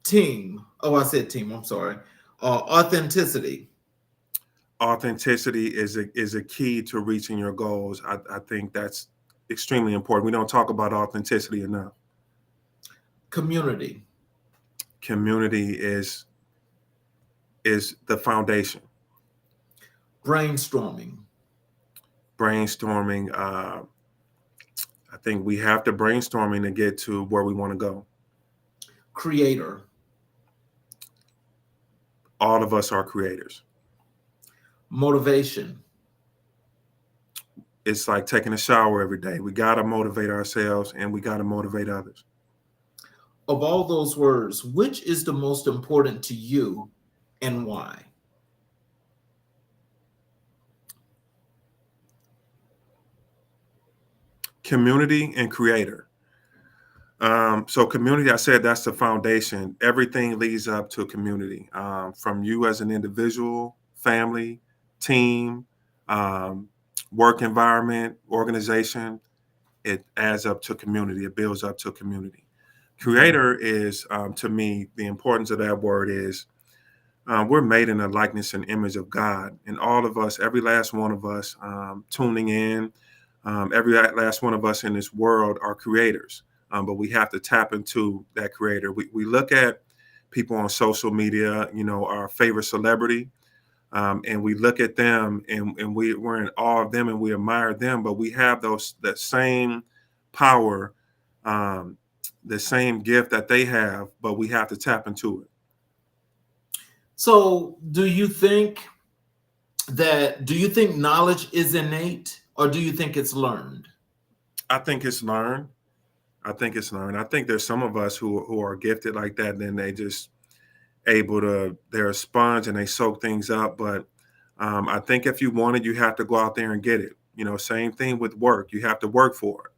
Team. Oh, I said team. I'm sorry. Authenticity. Authenticity is a key to reaching your goals. I think that's extremely important. We don't talk about authenticity enough. Community. Community is the foundation. Brainstorming. I think we have to brainstorming to get to where we want to go. Creator. All of us are creators. Motivation. It's like taking a shower every day. We got to motivate ourselves, and we got to motivate others. Of all those words, which is the most important to you and why? Community and creator. So community, I said that's the foundation. Everything leads up to community, from you as an individual, family, team, work environment, organization. It adds up to community. It builds up to community. Creator is, to me, the importance of that word is we're made in the likeness and image of God. And all of us, every last one of us tuning in, every last one of us in this world are creators. But we have to tap into that creator. We look at people on social media, our favorite celebrity, and we look at them and we're in awe of them and we admire them. But we have that same power, the same gift that they have, but we have to tap into it. So do you think knowledge is innate, or do you think it's learned? I think it's learned. I think there's some of us who are gifted like that, then they just they're a sponge and they soak things up. But I think if you want it, you have to go out there and get it. Same thing with work. You have to work for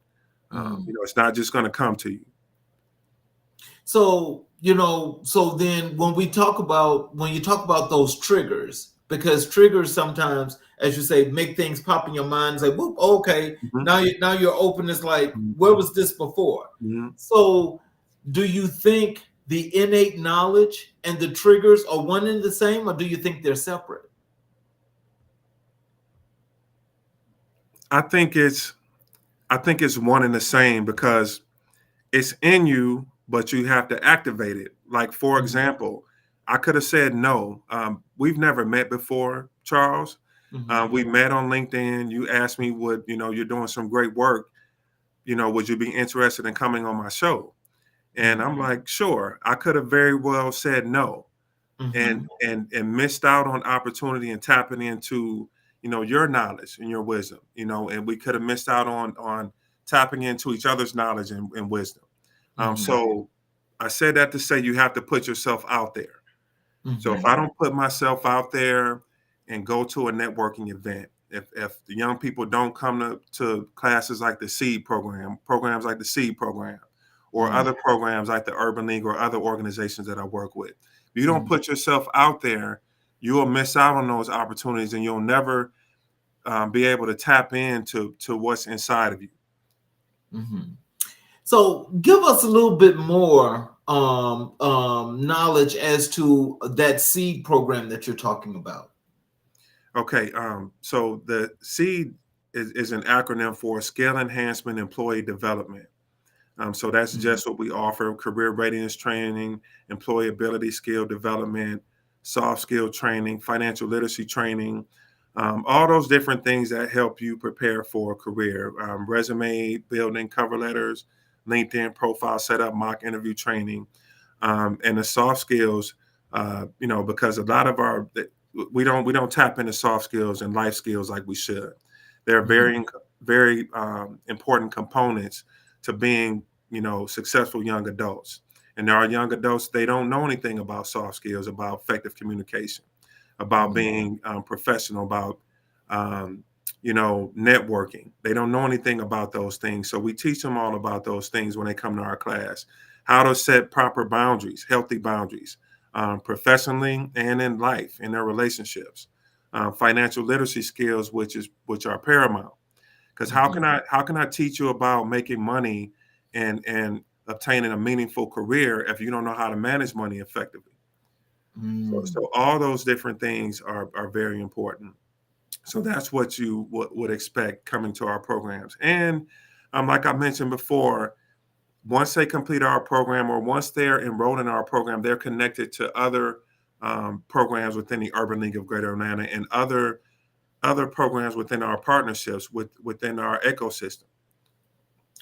it. It's not just going to come to you. So, so then when you talk about those triggers, because triggers sometimes, as you say, make things pop in your mind and say, whoop, okay, now you're open. It's like, where was this before? So do you think the innate knowledge and the triggers are one and the same, or do you think they're separate? I think it's one and the same, because it's in you, but you have to activate it. Like, for example, I could have said no. We've never met before, Charles. We met on LinkedIn. You asked me, would, you're doing some great work. Would you be interested in coming on my show? And I'm like, sure. I could have very well said no, and missed out on opportunity and tapping into, your knowledge and your wisdom, and we could have missed out on tapping into each other's knowledge and wisdom. So I said that to say you have to put yourself out there. So if I don't put myself out there and go to a networking event, if the young people don't come to classes like the SEED program, programs like the SEED program, or other programs like the Urban League or other organizations that I work with, if you don't put yourself out there, you will miss out on those opportunities, and you'll never be able to tap into what's inside of you. So give us a little bit more knowledge as to that SEED program that you're talking about. Okay, so the SEED is an acronym for Skill Enhancement Employee Development. So that's just what we offer: career readiness training, employability skill development, soft skill training, financial literacy training, all those different things that help you prepare for a career, resume building, cover letters, LinkedIn profile setup, mock interview training, and the soft skills, because a lot of we don't tap into soft skills and life skills like we should. They're very important components to being, successful young adults. And there are young adults, they don't know anything about soft skills, about effective communication, about being professional, about, networking. They don't know anything about those things. So we teach them all about those things when they come to our class: how to set proper boundaries, healthy boundaries, professionally and in life, in their relationships, financial literacy skills, which are paramount. Because how can I teach you about making money and obtaining a meaningful career if you don't know how to manage money effectively? So all those different things are very important. So that's what you would expect coming to our programs. And like I mentioned before, once they complete our program, or once they're enrolled in our program, they're connected to other programs within the Urban League of Greater Atlanta and other programs within our partnerships within our ecosystem.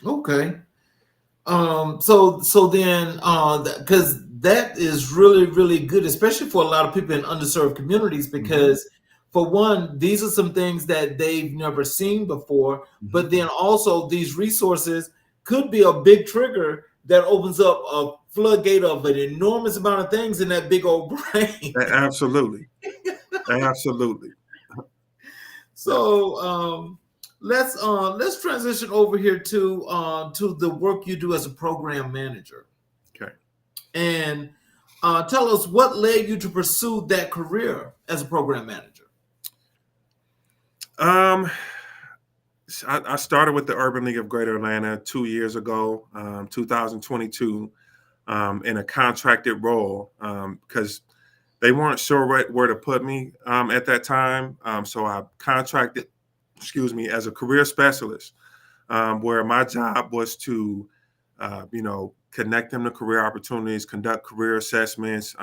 Okay. So then, because that is really, really good, especially for a lot of people in underserved communities, because for one, these are some things that they've never seen before, but then also these resources could be a big trigger that opens up a floodgate of an enormous amount of things in that big old brain. Absolutely. Absolutely. So let's transition over here to the work you do as a program manager. Okay. And tell us what led you to pursue that career as a program manager. I started with the Urban League of Greater Atlanta 2 years ago, 2022, in a contracted role, because they weren't sure where to put me at that time. So I contracted, as a career specialist, where my job was to, connect them to career opportunities, conduct career assessments,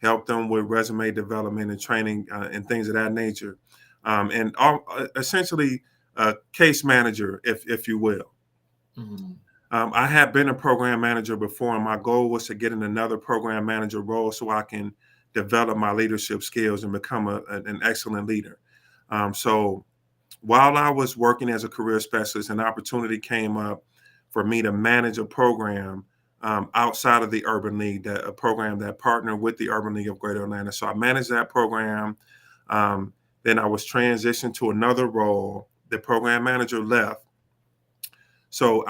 help them with resume development and training and things of that nature. And essentially a case manager, if you will. I had been a program manager before, and my goal was to get in another program manager role so I can develop my leadership skills and become an excellent leader. So while I was working as a career specialist, an opportunity came up for me to manage a program outside of the Urban League, a program that partnered with the Urban League of Greater Atlanta. So I managed that program. Then I was transitioned to another role. The program manager left. So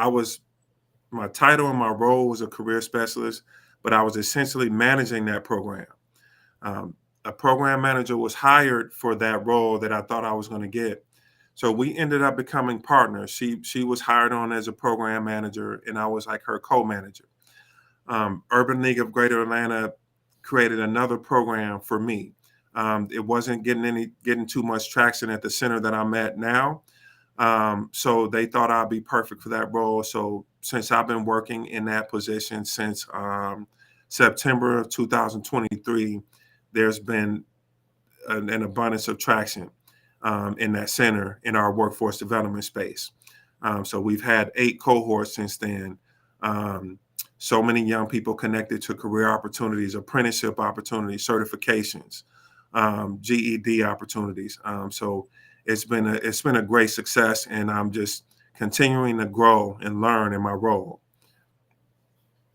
my title and my role was a career specialist, but I was essentially managing that program. A program manager was hired for that role that I thought I was going to get. So we ended up becoming partners. She was hired on as a program manager, and I was like her co-manager. Urban League of Greater Atlanta created another program for me. It wasn't getting too much traction at the center that I'm at now. So they thought I'd be perfect for that role. So since I've been working in that position since September of 2023, there's been an abundance of traction. in that center in our workforce development space. So we've had 8 cohorts since then. So many young people connected to career opportunities, apprenticeship opportunities, certifications, GED opportunities. So it's been a great success, and I'm just continuing to grow and learn in my role.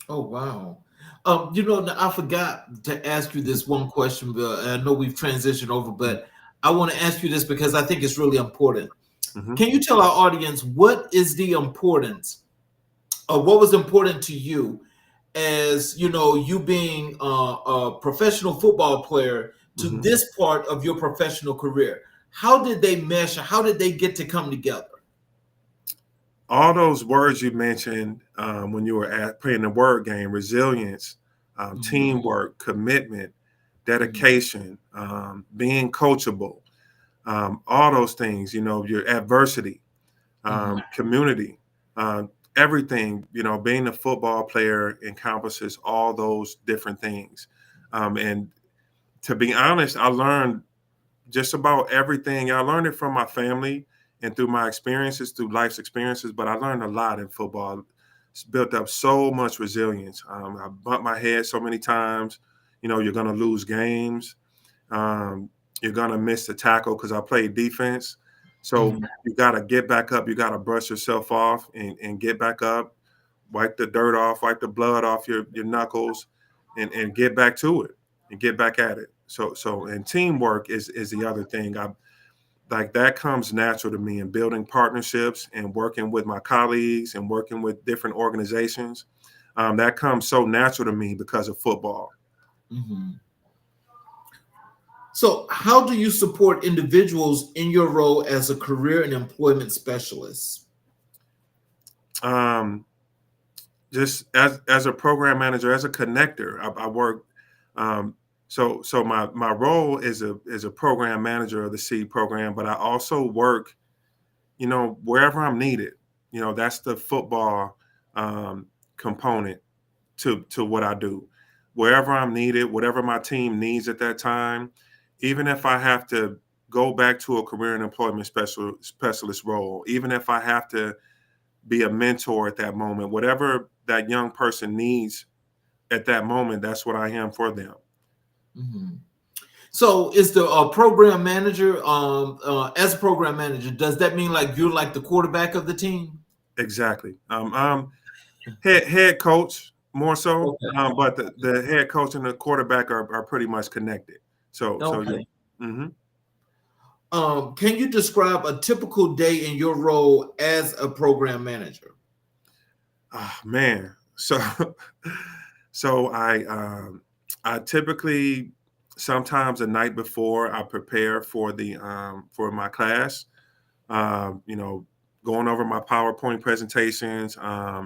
Oh, wow. I forgot to ask you this one question, Bill. I know we've transitioned over, but I want to ask you this because I think it's really important. Mm-hmm. Can you tell our audience what is the importance, or what was important to you as, you being a professional football player to Mm-hmm. this part of your professional career? How did they mesh? How did they get to come together? All those words you mentioned when you were playing the word game: resilience, teamwork, commitment, dedication, being coachable, all those things, your adversity, community, everything, being a football player encompasses all those different things. And to be honest, I learned just about everything. I learned it from my family and through my experiences, through life's experiences, but I learned a lot in football. It's built up so much resilience. I bumped my head so many times. You're going to lose games. You're going to miss the tackle because I played defense. So you got to get back up. You got to brush yourself off and get back up, wipe the dirt off, wipe the blood off your knuckles, and get back to it and get back at it. So and teamwork is the other thing. Like that comes natural to me, in building partnerships and working with my colleagues and working with different organizations. That comes so natural to me because of football. Mm-hmm. So how do you support individuals in your role as a career and employment specialist? Just as a program manager, as a connector, I work. So my role is a program manager of the SEED program, but I also work, wherever I'm needed. That's the football component to what I do. Wherever I'm needed, whatever my team needs at that time, even if I have to go back to a career and employment specialist role, even if I have to be a mentor at that moment, whatever that young person needs at that moment, that's what I am for them. Mm-hmm. So is the program manager, as a program manager, does that mean like you're like the quarterback of the team? Exactly. Head coach more so, Okay. but the head coach and the quarterback are pretty much connected. So yeah. Okay. Mm-hmm. Can you describe a typical day in your role as a program manager? Oh, man. So I typically, sometimes the night before, I prepare for for my class. Going over my PowerPoint presentations,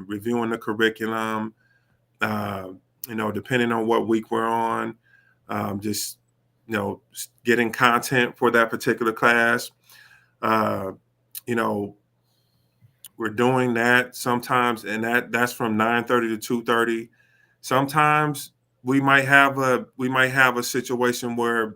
reviewing the curriculum. Depending on what week we're on, just getting content for that particular class. You know, we're doing that sometimes, and that's from 9:30 to 2:30. Sometimes we might have a situation where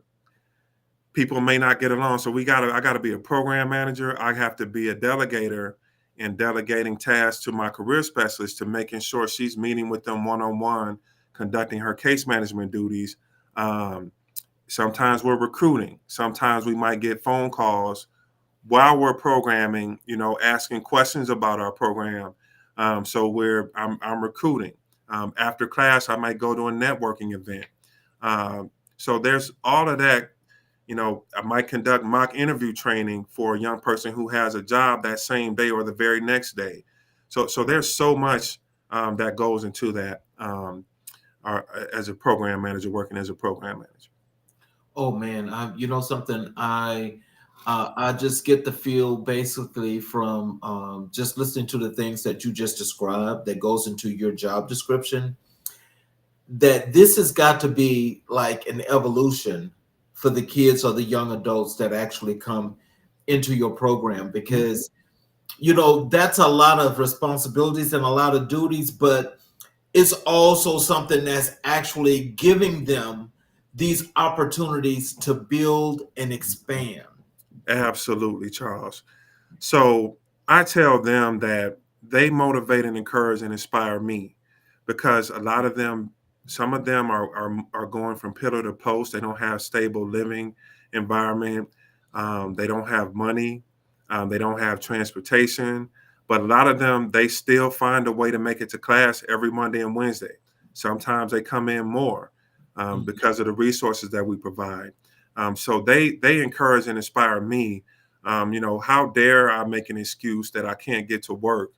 people may not get along. So I gotta be a program manager. I have to be a delegator and delegating tasks to my career specialist to making sure she's meeting with them one-on-one, conducting her case management duties. Sometimes we're recruiting. Sometimes we might get phone calls while we're programming, asking questions about our program. So I'm recruiting. After class, I might go to a networking event. So there's all of that. I might conduct mock interview training for a young person who has a job that same day or the very next day. So there's so much that goes into that as a program manager, working as a program manager. Oh man, something I just get the feel basically from just listening to the things that you just described that goes into your job description, that this has got to be like an evolution for the kids or the young adults that actually come into your program, because that's a lot of responsibilities and a lot of duties, but it's also something that's actually giving them these opportunities to build and expand. Absolutely, Charles. So I tell them that they motivate and encourage and inspire me because a lot of them, some of them are going from pillar to post. They don't have stable living environment. They don't have money. They don't have transportation. But a lot of them, they still find a way to make it to class every Monday and Wednesday. Sometimes they come in more Mhm. because of the resources that we provide. So they encourage and inspire me. How dare I make an excuse that I can't get to work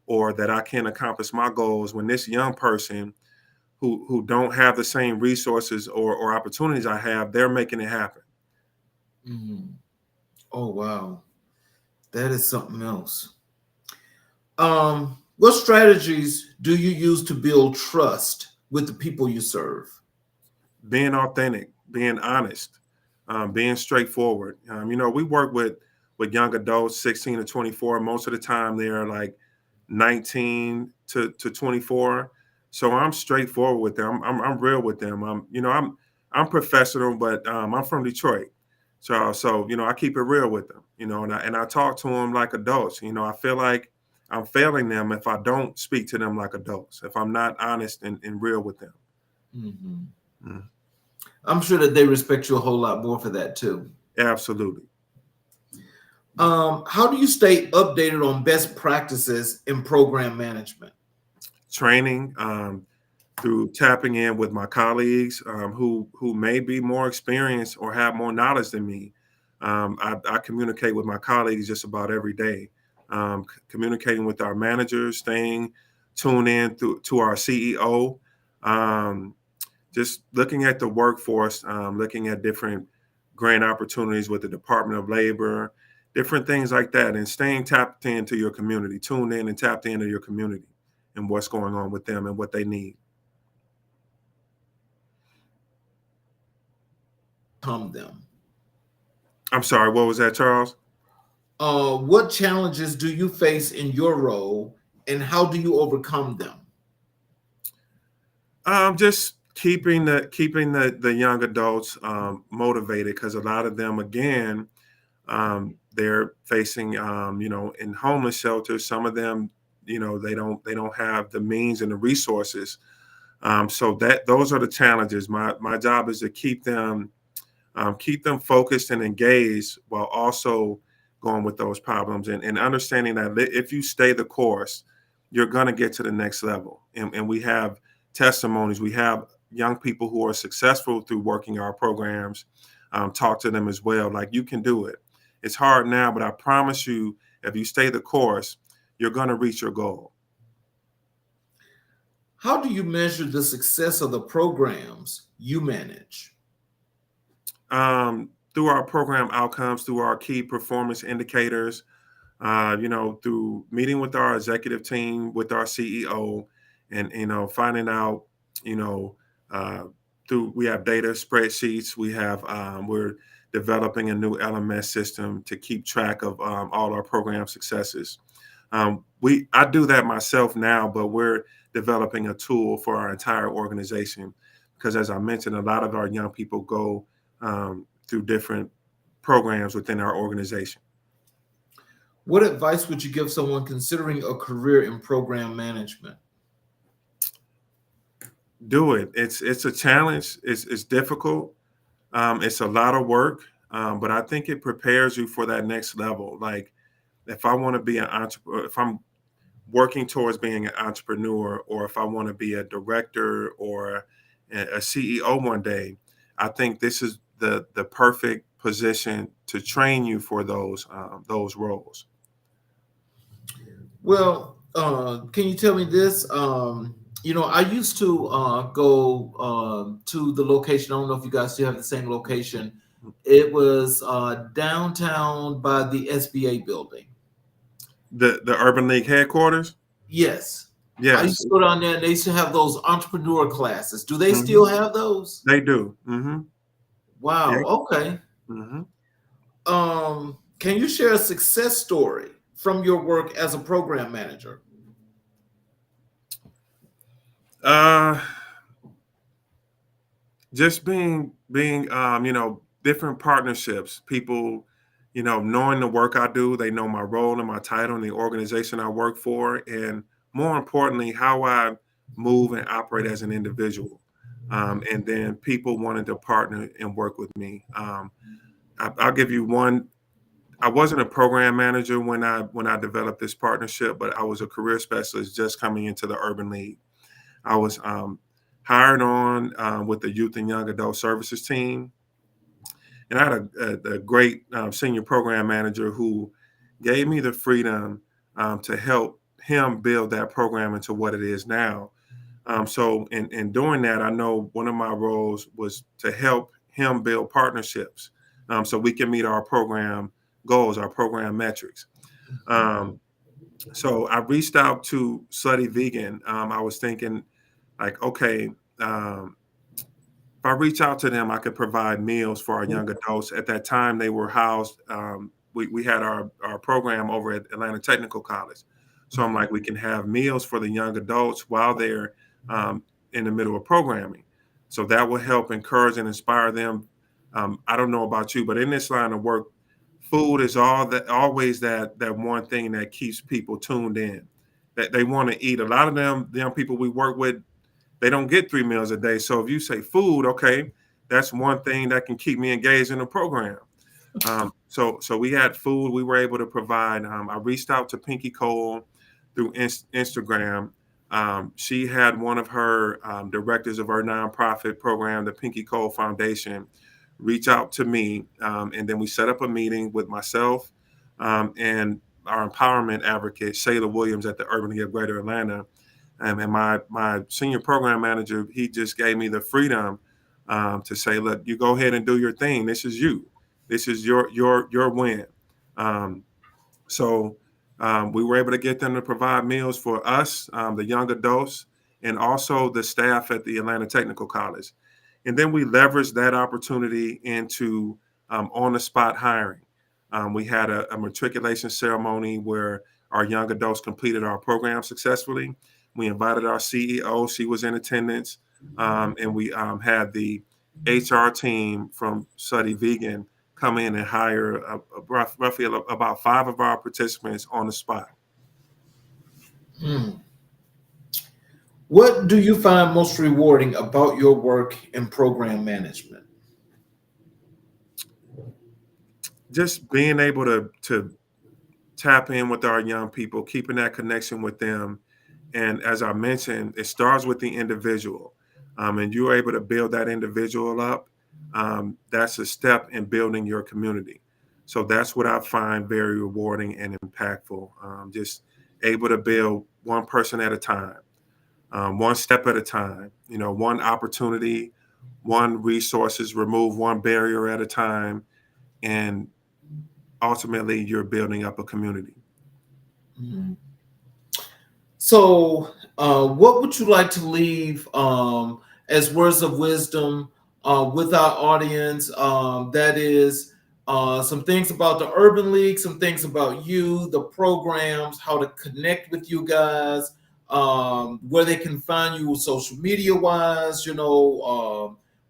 or that I can't accomplish my goals when this young person who don't have the same resources or opportunities I have, they're making it happen. Mhm. Oh wow, that is something else. What strategies do you use to build trust with the people you serve? Being authentic, being honest, being straightforward. We work with young adults, 16 to 24. Most of the time, they're like 19 to 24. So I'm straightforward with them. I'm real with them. I'm professional, but I'm from Detroit. So I keep it real with them. And I talk to them like adults. I feel like I'm failing them if I don't speak to them like adults. If I'm not honest and real with them. Mhm. Mm, I'm sure that they respect you a whole lot more for that too. absolutely. How do you stay updated on best practices in program management? Training through tapping in with my colleagues who may be more experienced or have more knowledge than me. I communicate with my colleagues just about every day. Communicating with our managers, staying tuned in to our CEO, um, just looking at the workforce, looking at different grant opportunities with the Department of Labor, different things like that, and staying tapped into your community, tuned in and tapped into your community and what's going on with them and what they need. Come them. I'm sorry, what was that, Charles? What challenges do you face in your role, and how do you overcome them? Just keeping the young adults motivated because a lot of them, again, they're facing, in homeless shelters. Some of them, they don't have the means and the resources. So that those are the challenges. My job is to keep them focused and engaged while also going with those problems and understanding that if you stay the course, you're going to get to the next level. And we have testimonies. We have young people who are successful through working our programs. Talk to them as well. Like, you can do it. It's hard now, but I promise you, if you stay the course, you're going to reach your goal. How do you measure the success of the programs you manage? Through our program outcomes, through our key performance indicators, through meeting with our executive team, with our CEO, and finding out, you know, uh, through we have data spreadsheets. We're developing a new LMS system to keep track of all our program successes. I do that myself now, but we're developing a tool for our entire organization because, as I mentioned, a lot of our young people go through different programs within our organization. What advice would you give someone considering a career in program management? Do it. It's a challenge. It's difficult. It's a lot of work, but I think it prepares you for that next level. Like, if I want to be an entrepreneur, if I'm working towards being an entrepreneur, or if I want to be a director or a CEO one day, I think this is the perfect position to train you for those roles. Well, can you tell me this? I used to go to the location. I don't know if you guys still have the same location. It was downtown by the SBA building. The Urban League headquarters. Yes. I Yes. used to go down there and they used to have those entrepreneur classes. Do they Hmm. still have those? They do. Wow. Yeah. Okay. hmm Can you share a success story from your work as a program manager? Uh, just being different partnerships, people knowing the work I do, they know my role and my title and the organization I work for, and more importantly, how I move and operate as an individual. And then people wanted to partner and work with me. I'll give you one. I wasn't a program manager when I developed this partnership, but I was a career specialist just coming into the Urban League. I was hired on with the Youth and Young Adult Services team, and I had a great senior program manager who gave me the freedom to help him build that program into what it is now. So in doing that, I know one of my roles was to help him build partnerships so we can meet our program goals, our program metrics. Um, so I reached out to Slutty Vegan. I was thinking, like, okay, if I reach out to them, I could provide meals for our young adults. At that time, they were housed. We had our program over at Atlanta Technical College. So I'm like, we can have meals for the young adults while they're um, in the middle of programming. So that will help encourage and inspire them. I don't know about you, but in this line of work, food is always that one thing that keeps people tuned in. That they want to eat. A lot of them, the young people we work with, they don't get 3 meals a day. So if you say food, okay, that's one thing that can keep me engaged in the program. So we had food we were able to provide. I reached out to Pinky Cole through Instagram. She had one of her directors of her nonprofit program, the Pinky Cole Foundation, reach out to me. And then we set up a meeting with myself and our empowerment advocate, Shayla Williams at the Urban League of Greater Atlanta. And my senior program manager, he just gave me the freedom to say, look, you go ahead and do your thing. This is you. This is your win. Um, so we were able to get them to provide meals for us, the young adults, and also the staff at the Atlanta Technical College. And then we leveraged that opportunity into on the spot hiring. We had a matriculation ceremony where our young adults completed our program successfully. We invited our CEO, she was in attendance, and we had the HR team from Suddy Vegan come in and hire roughly about 5 of our participants on the spot. Hmm. What do you find most rewarding about your work in program management? Just being able to tap in with our young people, keeping that connection with them. And as I mentioned, it starts with the individual. And you're able to build that individual up. That's a step in building your community. So that's what I find very rewarding and impactful. Just able to build one person at a time, one step at a time, one opportunity, one resources, remove one barrier at a time. And ultimately, you're building up a community. Hmm. So, what would you like to leave as words of wisdom with our audience? That is some things about the Urban League, some things about you, the programs, how to connect with you guys, where they can find you social media wise,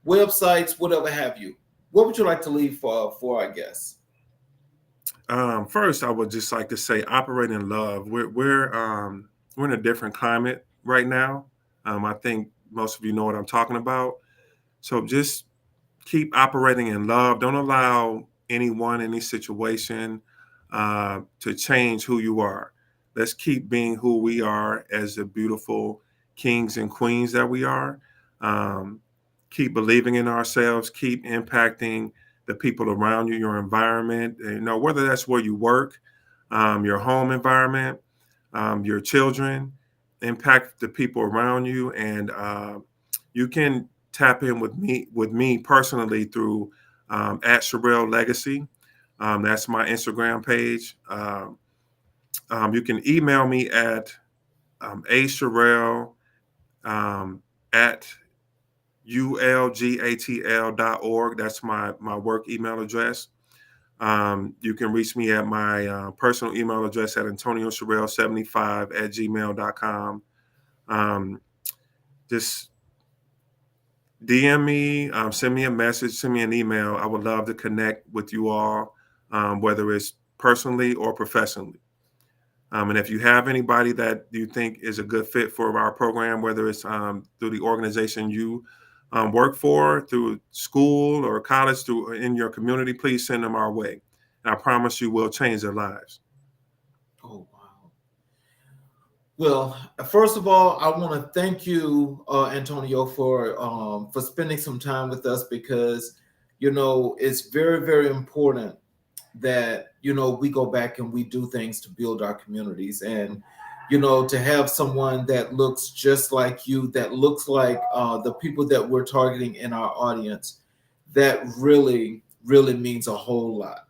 websites, whatever have you. What would you like to leave for our guests? First, I would just like to say, operate in love. We're in a different climate right now. I think most of you know what I'm talking about. So just keep operating in love. Don't allow anyone, any situation, to change who you are. Let's keep being who we are as the beautiful kings and queens that we are. Um, Keep believing in ourselves. Keep impacting the people around you, your environment. Whether that's where you work, your home environment, your children. Impact the people around you, and you can tap in with me personally through at Sherrell Legacy. That's my Instagram page. You can email me at a Sherrell at ulgatl.org. That's my work email address. You can reach me at my personal email address at antoniosherrell75@gmail.com. Just DM me, send me a message, send me an email. I would love to connect with you all. whether it's personally or professionally. And if you have anybody that you think is a good fit for our program, whether it's through the organization you work for, through school or college, through in your community, please send them our way. And I promise you, we'll change their lives. Oh, wow. Well, first of all, I want to thank you, Antonio, for spending some time with us, because it's very, very important that we go back and we do things to build our communities, and to have someone that looks just like you, that looks like the people that we're targeting in our audience, that really, really means a whole lot.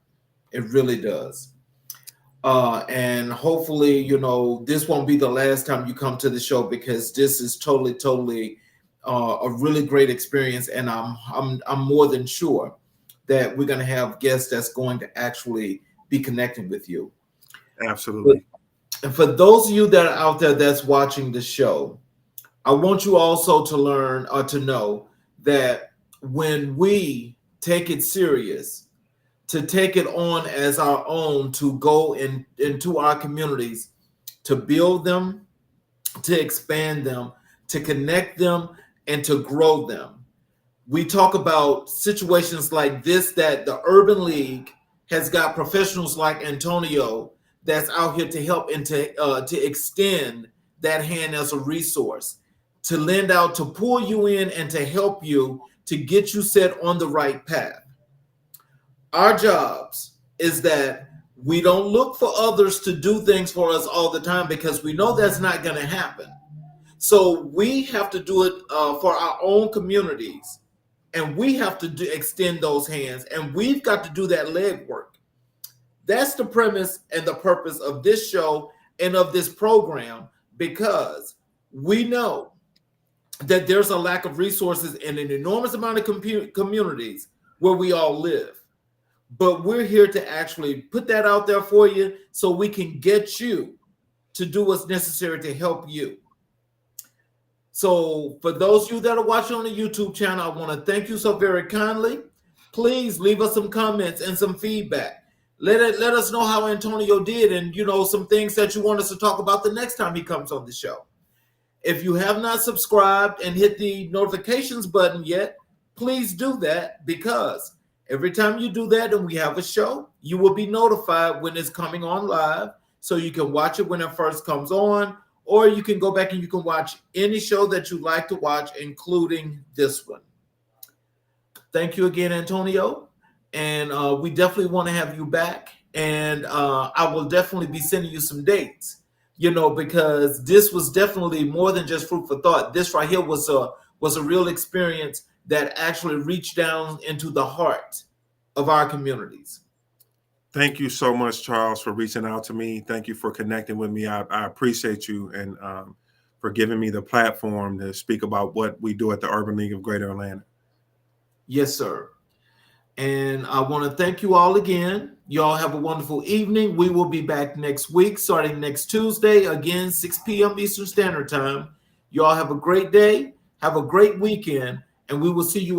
It really does. And hopefully, this won't be the last time you come to the show, because this is totally a really great experience, and I'm more than sure that we're going to have guests that's going to actually be connecting with you. Absolutely. And for those of you that are out there that's watching the show, I want you also to learn or to know that when we take it serious, to take it on as our own, to go into our communities, to build them, to expand them, to connect them, and to grow them. We talk about situations like this, that the Urban League has got professionals like Antonio that's out here to help and to extend that hand as a resource, to lend out, to pull you in, and to help you to get you set on the right path. Our jobs is that we don't look for others to do things for us all the time, because we know that's not going to happen. So we have to do it for our own communities, and we have to extend those hands, and we've got to do that legwork. That's the premise and the purpose of this show and of this program, because we know that there's a lack of resources in an enormous amount of communities where we all live. But we're here to actually put that out there for you, so we can get you to do what's necessary to help you. So for those of you that are watching on the YouTube channel, I want to thank you so very kindly. Please leave us some comments and some feedback. Let us know how Antonio did, and some things that you want us to talk about the next time he comes on the show. If you have not subscribed and hit the notifications button yet, please do that, because every time you do that and we have a show, you will be notified when it's coming on live, so you can watch it when it first comes on, or you can go back and you can watch any show that you'd like to watch, including this one. Thank you again, Antonio. And we definitely want to have you back. And I will definitely be sending you some dates, because this was definitely more than just food for thought. This right here was a real experience that actually reached down into the heart of our communities. Thank you so much, Charles, for reaching out to me. Thank you for connecting with me. I appreciate you, and for giving me the platform to speak about what we do at the Urban League of Greater Atlanta. Yes, sir. And I want to thank you all again. Y'all have a wonderful evening. We will be back next week, starting next Tuesday, again, 6 p.m. Eastern Standard Time. Y'all have a great day. Have a great weekend. And we will see you